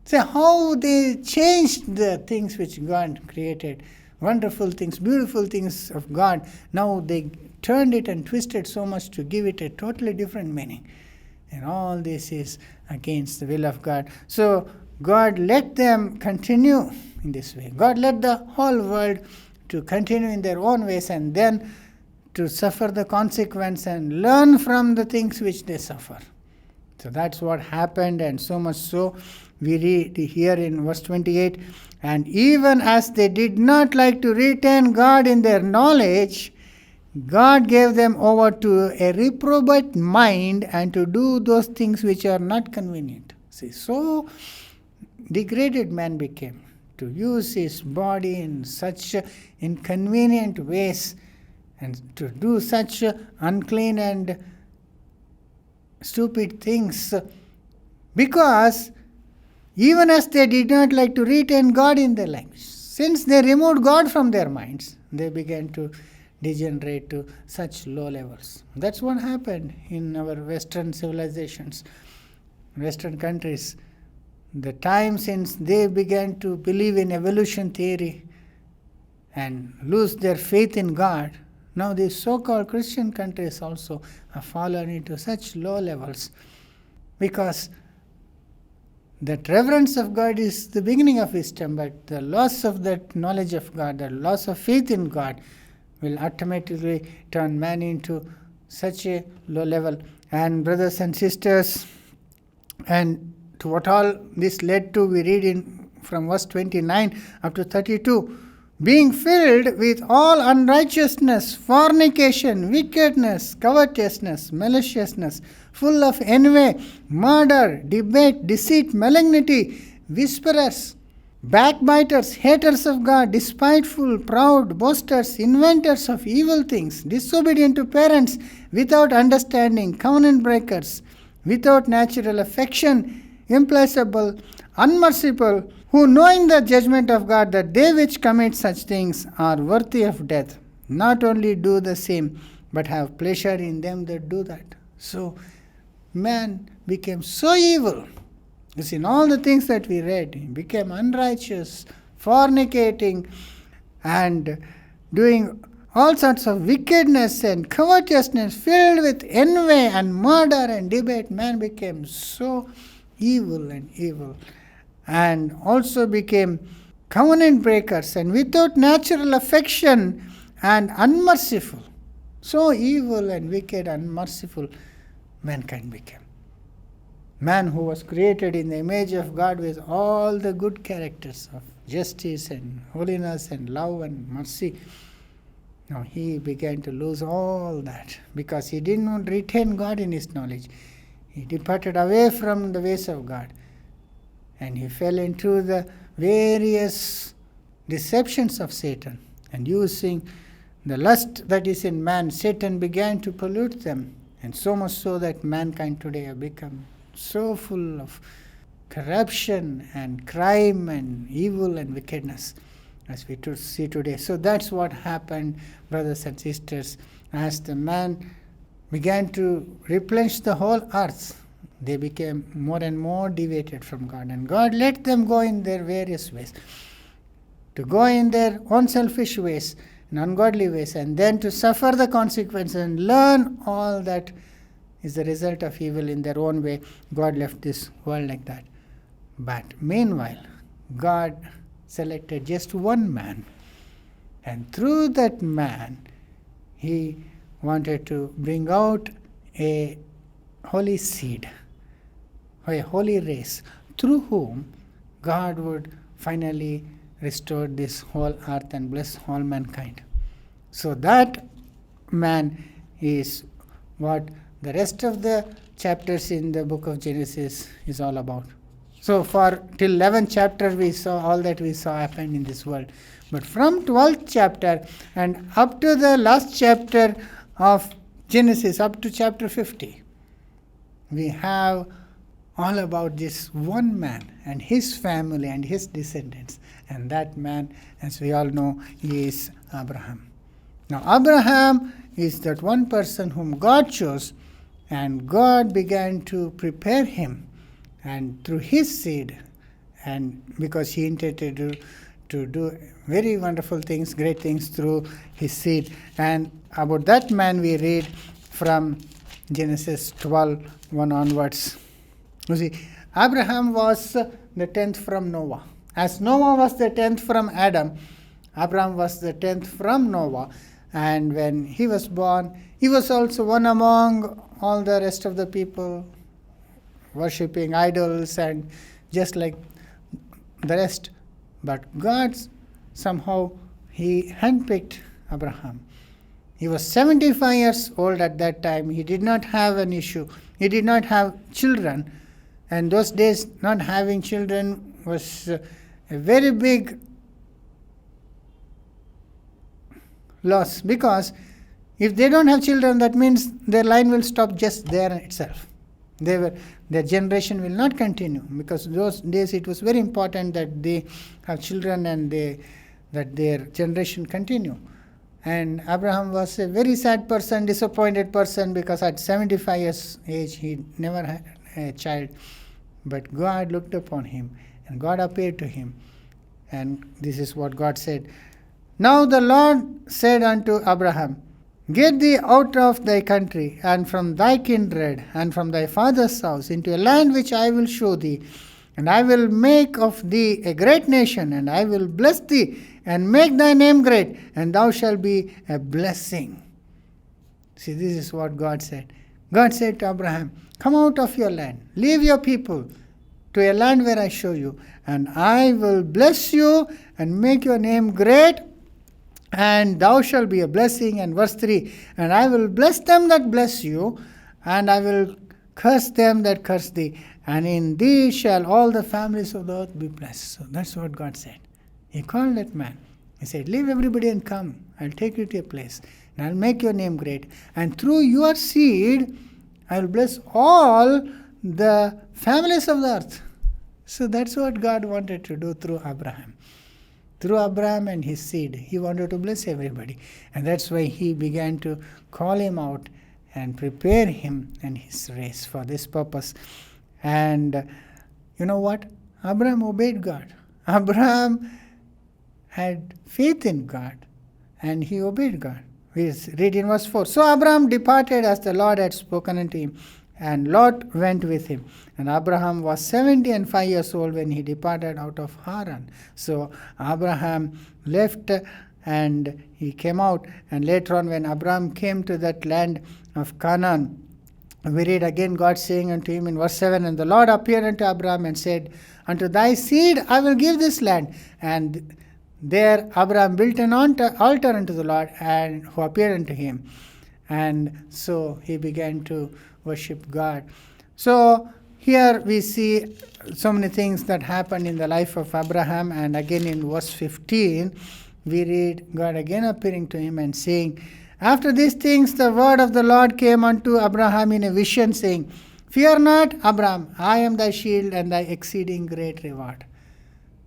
See how they changed the things which God created. Wonderful things, beautiful things of God. Now they turned it and twisted so much to give it a totally different meaning. And all this is against the will of God. So God let them continue in this way. God let the whole world to continue in their own ways, and then to suffer the consequence and learn from the things which they suffer. So that's what happened, and so much so, we read here in verse 28, and even as they did not like to retain God in their knowledge, God gave them over to a reprobate mind and to do those things which are not convenient. See, so degraded man became, to use his body in such inconvenient ways and to do such unclean and stupid things, because even as they did not like to retain God in their lives, since they removed God from their minds, they began to degenerate to such low levels. That's what happened in our Western civilizations, Western countries. the time since they began to believe in evolution theory and lose their faith in God, now these so-called Christian countries also have fallen into such low levels, because that reverence of God is the beginning of wisdom, but the loss of that knowledge of God, the loss of faith in God, will automatically turn man into such a low level. And brothers and sisters, and to what all this led to, we read in from verse 29 up to 32, being filled with all unrighteousness, fornication, wickedness, covetousness, maliciousness, full of envy, murder, debate, deceit, malignity, whisperers, backbiters, haters of God, despiteful, proud, boasters, inventors of evil things, disobedient to parents, without understanding, covenant breakers, without natural affection, implacable, unmerciful, who knowing the judgment of God, that they which commit such things are worthy of death, not only do the same, but have pleasure in them that do that. So man became so evil. You see, in all the things that we read, he became unrighteous, fornicating, and doing all sorts of wickedness and covetousness, filled with envy and murder and debate. Man became so evil and evil, and also became covenant breakers and without natural affection and unmerciful. So evil and wicked and unmerciful mankind became. Man who was created in the image of God with all the good characters of justice and holiness and love and mercy, now he began to lose all that because he did not retain God in his knowledge. He departed away from the ways of God, and he fell into the various deceptions of Satan. And using the lust that is in man, Satan began to pollute them, and so much so that mankind today have become so full of corruption and crime and evil and wickedness, as we see today. So that's what happened, brothers and sisters, as the man began to replenish the whole earth. They became more and more deviated from God, and God let them go in their various ways, to go in their own selfish ways and ungodly ways, and then to suffer the consequences and learn all that is the result of evil in their own way. God left this world like that. But meanwhile, God selected just one man, and through that man, he wanted to bring out a holy seed, or a holy race, through whom God would finally restore this whole earth and bless all mankind. So that man is what the rest of the chapters in the book of Genesis is all about. So for till 11th chapter we saw all that we saw happened in this world. But from 12th chapter and up to the last chapter of Genesis, up to chapter 50, we have all about this one man and his family and his descendants. And that man, as we all know, is Abraham. Now Abraham is that one person whom God chose, and God began to prepare him, and through his seed, and because he intended to do very wonderful things, great things through his seed. And about that man we read from Genesis 12:1 onwards. You see, Abraham was the 10th from Noah. As Noah was the 10th from Adam, Abraham was the 10th from Noah. And when he was born, he was also one among all the rest of the people worshipping idols and just like the rest. But God somehow, he handpicked Abraham. He was 75 years old at that time. He did not have an issue. He did not have children. And those days, not having children was a very big loss, because if they don't have children, that means their line will stop just there itself. Their generation will not continue, because those days it was very important that they have children and that their generation continue. And Abraham was a very sad person, disappointed person, because at 75 years age he never had a child. But God looked upon him, and God appeared to him. And this is what God said. Now the Lord said unto Abraham, Get thee out of thy country, and from thy kindred, and from thy father's house, into a land which I will show thee. And I will make of thee a great nation, and I will bless thee, and make thy name great, and thou shalt be a blessing. See, this is what God said. God said to Abraham, Come out of your land, leave your people, to a land where I show you, and I will bless you, and make your name great, and thou shalt be a blessing. And verse 3, And I will bless them that bless you, and I will curse them that curse thee, and in thee shall all the families of the earth be blessed. So that's what God said. He called that man. He said, Leave everybody and come. I'll take you to a place, and I'll make your name great. And through your seed, I will bless all the families of the earth. So that's what God wanted to do through Abraham. Through Abraham and his seed, he wanted to bless everybody. And that's why he began to call him out and prepare him and his race for this purpose. And you know what? Abraham obeyed God. Abraham had faith in God, and he obeyed God. We read in verse 4. So Abraham departed as the Lord had spoken unto him, and Lot went with him. And Abraham was 75 years old when he departed out of Haran. So Abraham left and he came out. And later on, when Abraham came to that land of Canaan, we read again God saying unto him in verse 7, And the Lord appeared unto Abraham and said, Unto thy seed I will give this land. And there Abraham built an altar unto the Lord, and who appeared unto him. And so he began to worship God. So here we see so many things that happened in the life of Abraham. And again in verse 15, we read God again appearing to him and saying, After these things the word of the Lord came unto Abraham in a vision, saying, Fear not, Abraham, I am thy shield and thy exceeding great reward.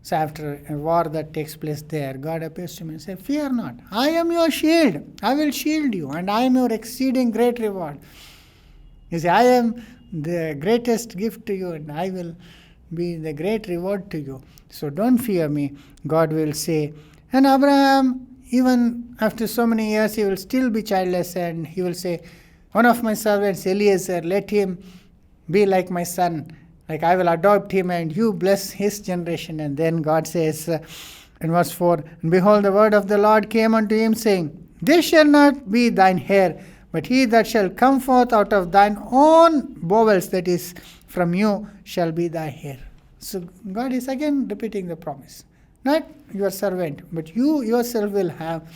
So after a war that takes place there, God appears to him and says, Fear not, I am your shield. I will shield you, and I am your exceeding great reward. You see, I am the greatest gift to you, and I will be the great reward to you. So don't fear me, God will say. And Abraham, even after so many years, he will still be childless, and he will say, One of my servants, Eliezer, let him be like my son. Like I will adopt him, and you bless his generation. And then God says in verse 4, And behold, the word of the Lord came unto him, saying, This shall not be thine heir, but he that shall come forth out of thine own bowels, that is, from you, shall be thy heir. So God is again repeating the promise. Not your servant, but you yourself will have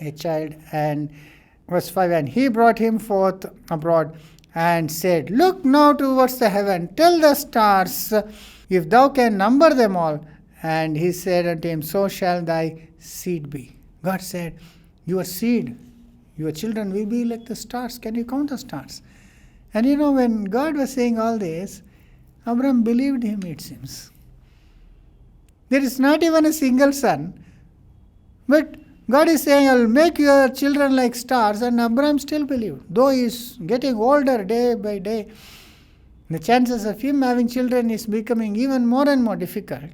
a child. And verse 5, And he brought him forth abroad, and said, Look now towards the heaven, tell the stars, if thou can number them all. And he said unto him, So shall thy seed be. God said, Your seed, your children will be like the stars. Can you count the stars? And you know, when God was saying all this, Abraham believed him, it seems. There is not even a single son, but God is saying, I will make your children like stars, and Abraham still believed. Though he is getting older day by day, the chances of him having children is becoming even more and more difficult.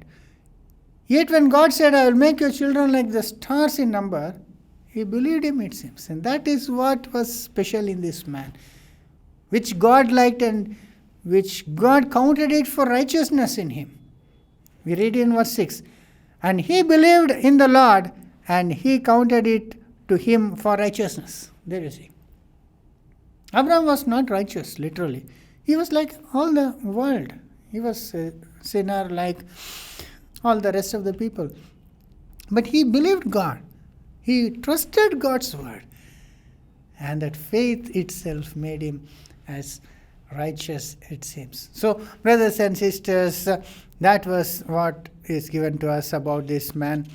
Yet when God said, I will make your children like the stars in number, he believed him, it seems. And that is what was special in this man, which God liked and which God counted it for righteousness in him. We read in verse 6, And he believed in the Lord, and he counted it to him for righteousness. There you see. Abraham was not righteous, literally. He was like all the world. He was a sinner like all the rest of the people. But he believed God. He trusted God's word. And that faith itself made him as righteous, it seems. So, brothers and sisters, that was what is given to us about this man.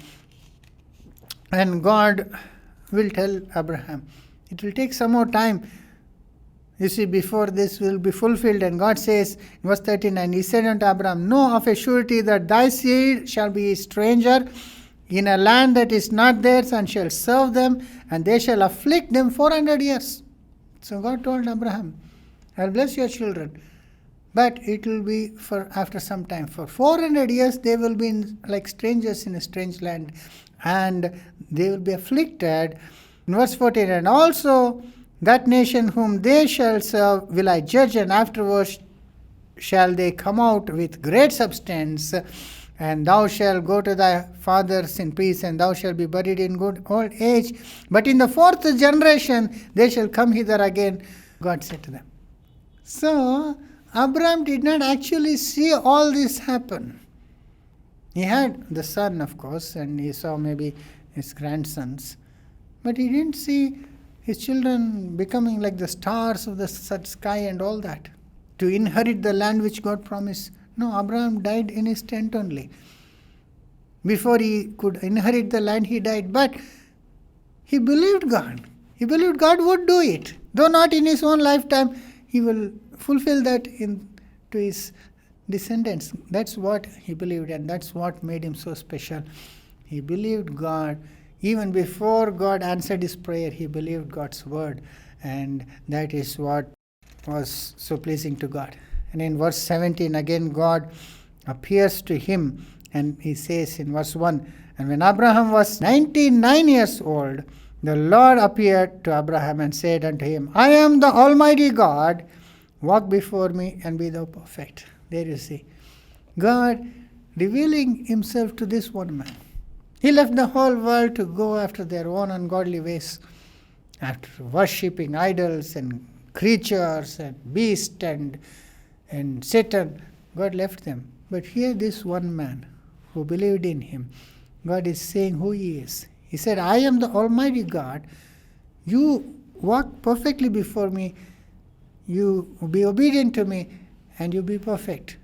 And God will tell Abraham, it will take some more time, you see, before this will be fulfilled. And God says in verse 39, He said unto Abraham, Know of a surety that thy seed shall be a stranger in a land that is not theirs, and shall serve them, and they shall afflict them 400 years. So God told Abraham, I will bless your children, but it will be for after some time. For 400 years they will be like strangers in a strange land, and they will be afflicted. In verse 14, and also that nation whom they shall serve will I judge, and afterwards shall they come out with great substance. And thou shalt go to thy fathers in peace, and thou shalt be buried in good old age. But in the 4th generation they shall come hither again, God said to them. So Abraham did not actually see all this happen. He had the son, of course, and he saw maybe his grandsons. But he didn't see his children becoming like the stars of the sky and all that, to inherit the land which God promised. No, Abraham died in his tent only. Before he could inherit the land, he died. But he believed God. He believed God would do it. Though not in his own lifetime, he will fulfill that to his descendants. That's what he believed, and that's what made him so special. He believed God. Even before God answered his prayer, he believed God's word. And that is what was so pleasing to God. And in verse 17, again God appears to him, and he says in verse 1, and when Abraham was 99 years old, the Lord appeared to Abraham and said unto him, I am the Almighty God, walk before me and be thou perfect. There you see, God revealing himself to this one man. He left the whole world to go after their own ungodly ways, after worshipping idols and creatures and beasts and Satan. God left them. But here this one man who believed in him, God is saying who he is. He said, I am the Almighty God. You walk perfectly before me. You be obedient to me, and you be perfect.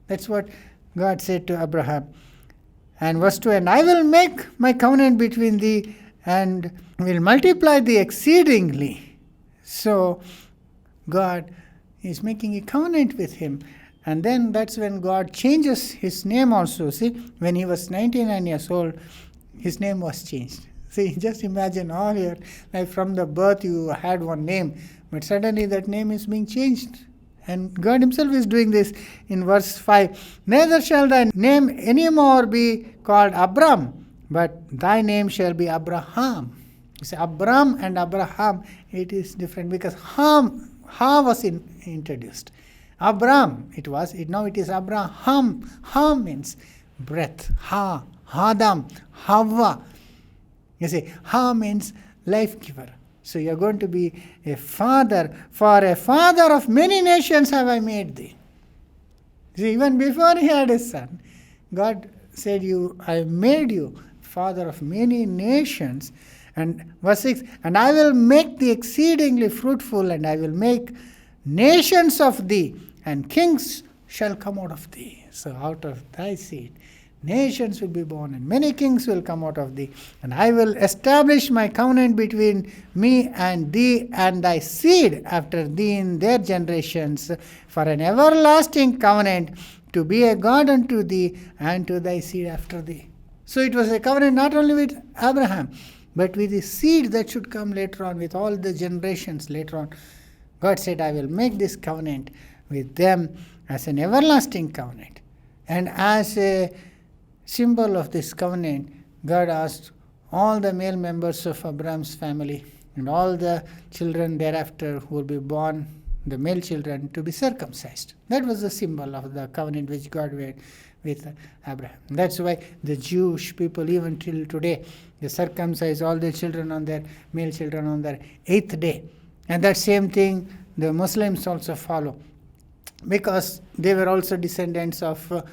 That's what God said to Abraham. And verse 2, and I will make my covenant between thee and will multiply thee exceedingly. So God is making a covenant with him. And then that's when God changes his name also. See, when he was 99 years old, his name was changed. See, just imagine all your life from the birth you had one name, but suddenly that name is being changed. And God himself is doing this in verse 5. Neither shall thy name any more be called Abram, but thy name shall be Abraham. You see, Abram and Abraham, it is different because Ha was introduced. Abram, now it is Abraham. Ha means breath. Adam, Hawa. You see, Ha means life giver. So you are going to be a father. For a father of many nations have I made thee. See, even before he had a son, God said, I made you father of many nations. And verse 6, and I will make thee exceedingly fruitful, and I will make nations of thee, and kings shall come out of thee. So out of thy seed, nations will be born, and many kings will come out of thee. And I will establish my covenant between me and thee and thy seed after thee in their generations, for an everlasting covenant, to be a God unto thee and to thy seed after thee. So it was a covenant not only with Abraham, but with the seed that should come later on, with all the generations later on. God said, I will make this covenant with them as an everlasting covenant. And as a symbol of this covenant, God asked all the male members of Abraham's family and all the children thereafter who will be born, the male children, to be circumcised. That was the symbol of the covenant which God made with Abraham. That's why the Jewish people, even till today, they circumcise all their children on their male children on their 8th day. And that same thing the Muslims also follow, because they were also descendants of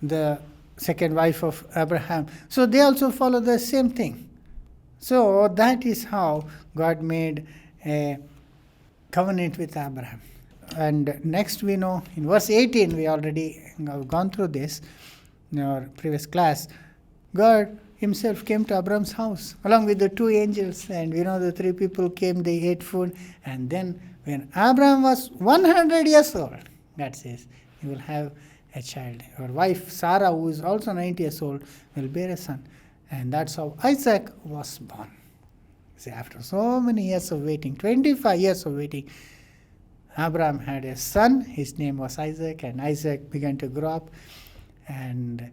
the second wife of Abraham. So they also follow the same thing. So that is how God made a covenant with Abraham. And next we know, in verse 18, we already have gone through this in our previous class. God himself came to Abraham's house along with the 2 angels, and we know the 3 people came, they ate food, and then when Abraham was 100 years old, God says, he will have a child. Your wife Sarah, who is also 90 years old, will bear a son. And that's how Isaac was born. See, after so many years of waiting, 25 years of waiting, Abraham had a son. His name was Isaac, and Isaac began to grow up. And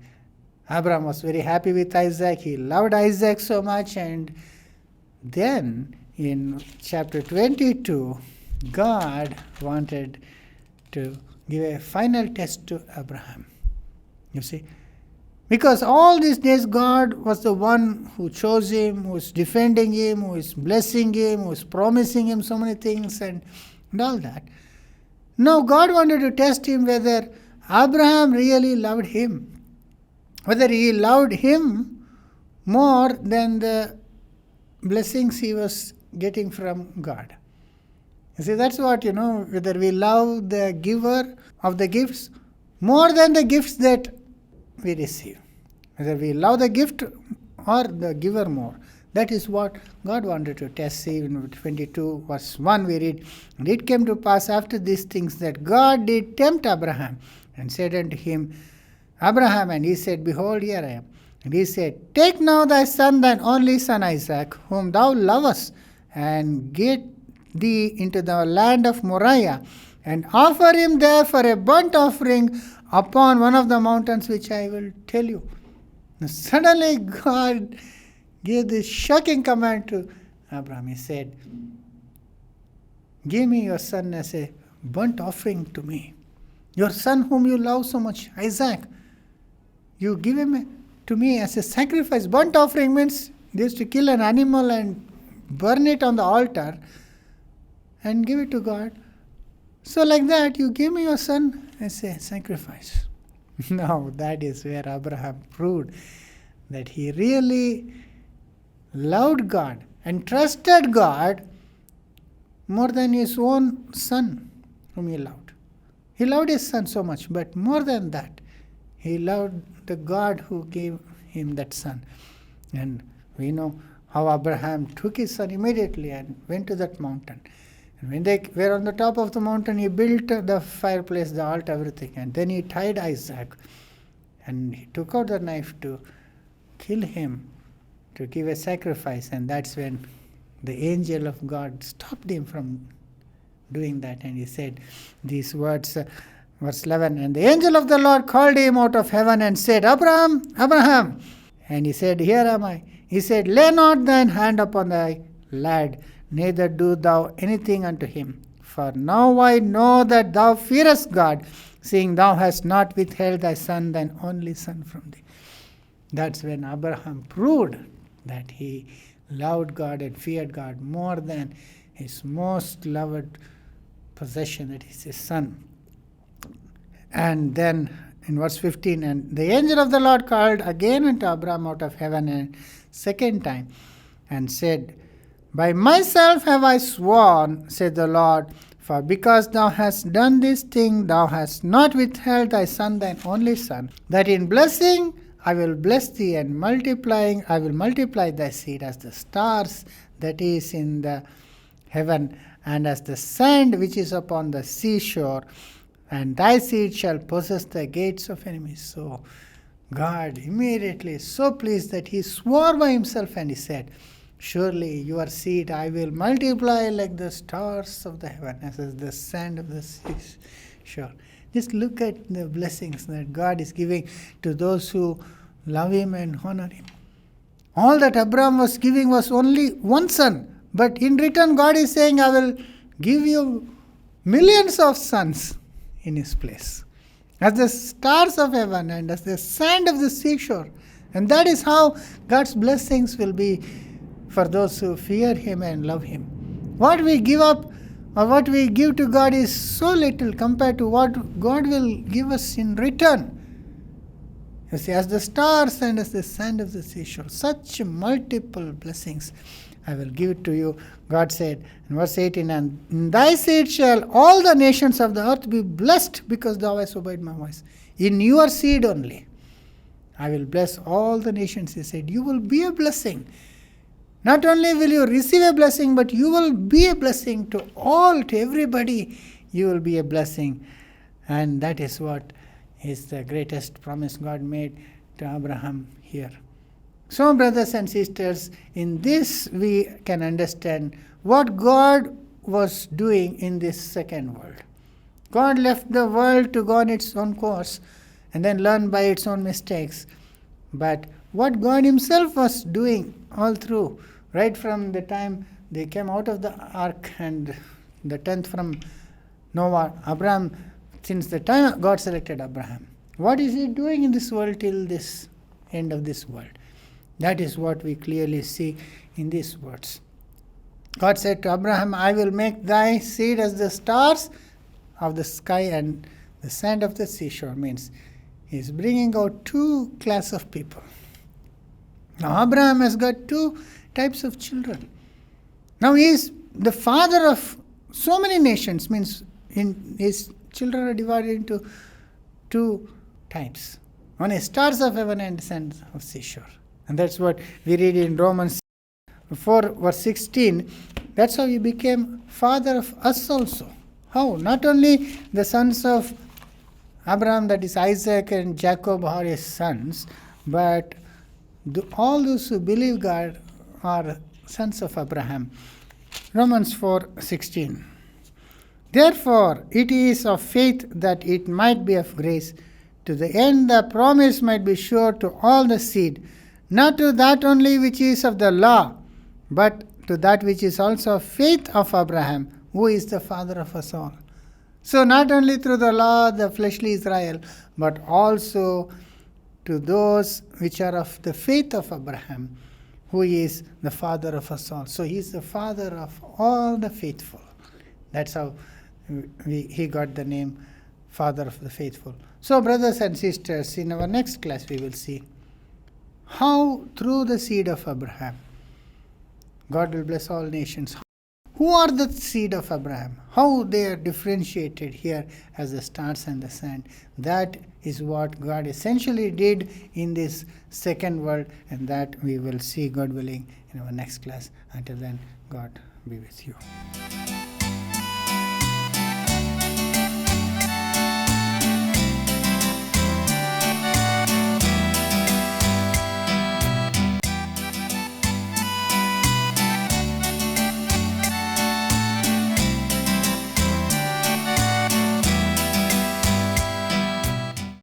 Abraham was very happy with Isaac. He loved Isaac so much. And then in chapter 22, God wanted to give a final test to Abraham. You see, because all these days God was the one who chose him, who was defending him, who is blessing him, who is promising him so many things and all that. Now God wanted to test him whether Abraham really loved him, whether he loved him more than the blessings he was getting from God. You see, that's what, whether we love the giver of the gifts more than the gifts that we receive. Whether we love the gift or the giver more. That is what God wanted to test. See, in 22 verse 1 we read, "And it came to pass after these things that God did tempt Abraham, and said unto him, Abraham, and he said, Behold, here I am. And he said, Take now thy son, thine only son Isaac, whom thou lovest, and get thee into the land of Moriah, and offer him there for a burnt offering upon one of the mountains which I will tell you." Now, suddenly God gave this shocking command to Abraham. He said, "Give me your son as a burnt offering to me. Your son whom you love so much, Isaac. You give him to me as a sacrifice." Burnt offering means they used to kill an animal and burn it on the altar and give it to God. So like that, you give me your son as a sacrifice. Now, that is where Abraham proved that he really loved God and trusted God more than his own son whom he loved. He loved his son so much, but more than that, he loved the God who gave him that son. And we know how Abraham took his son immediately and went to that mountain. And when they were on the top of the mountain, he built the fireplace, the altar, everything. And then he tied Isaac. And he took out the knife to kill him, to give a sacrifice. And that's when the angel of God stopped him from doing that. And he said these words, verse 11, "And the angel of the Lord called him out of heaven and said, Abraham, Abraham. And he said, Here am I. He said, Lay not thine hand upon thy lad, neither do thou anything unto him. For now I know that thou fearest God, seeing thou hast not withheld thy son, thine only son, from thee." That's when Abraham proved that he loved God and feared God more than his most loved possession, that is his son. And then in verse 15, "And the angel of the Lord called again unto Abraham out of heaven a second time, and said, By myself have I sworn, said the Lord, for because thou hast done this thing, thou hast not withheld thy son, thine only son, that in blessing I will bless thee, and multiplying I will multiply thy seed as the stars that is in the heaven, and as the sand which is upon the seashore, and thy seed shall possess the gates of enemies." So God immediately is so pleased that he swore by himself, and he said, "Surely your seed I will multiply like the stars of the heaven, as is the sand of the seashore." Just look at the blessings that God is giving to those who love him and honor him. All that Abraham was giving was only one son, but in return God is saying, "I will give you millions of sons in his place, as the stars of heaven and as the sand of the seashore." And that is how God's blessings will be for those who fear him and love him. What we give up or what we give to God is so little compared to what God will give us in return. You see, as the stars and as the sand of the seashore, such multiple blessings I will give it to you. God said in verse 18, "And in thy seed shall all the nations of the earth be blessed, because thou hast obeyed my voice." In your seed only I will bless all the nations. He said, you will be a blessing. Not only will you receive a blessing, but you will be a blessing to all, to everybody. You will be a blessing. And that is what is the greatest promise God made to Abraham here. So, brothers and sisters, in this we can understand what God was doing in this second world. God left the world to go on its own course and then learn by its own mistakes. But what God himself was doing all through, right from the time they came out of the ark and the 10th from Noah, Abraham, since the time God selected Abraham, what is he doing in this world till this end of this world? That is what we clearly see in these words. God said to Abraham, I will make thy seed as the stars of the sky and the sand of the seashore. Means he is bringing out two class of people. Now Abraham has got two types of children. Now he is the father of so many nations. Means his children are divided into two types. One is stars of heaven and sands of seashore. And that's what we read in Romans 4 verse 16. That's how he became father of us also. How? Not only the sons of Abraham, that is Isaac and Jacob, are his sons, but all those who believe God are sons of Abraham. Romans 4:16. Therefore it is of faith that it might be of grace, to the end the promise might be sure to all the seed, not to that only which is of the law, but to that which is also of faith of Abraham, who is the father of us all. So not only through the law, the fleshly Israel, but also to those which are of the faith of Abraham, who is the father of us all. So he is the father of all the faithful. That's how he got the name Father of the Faithful. So brothers and sisters, in our next class we will see how through the seed of Abraham, God will bless all nations. Who are the seed of Abraham? How they are differentiated here as the stars and the sand. That is what God essentially did in this second world, and that we will see, God willing, in our next class. Until then, God be with you.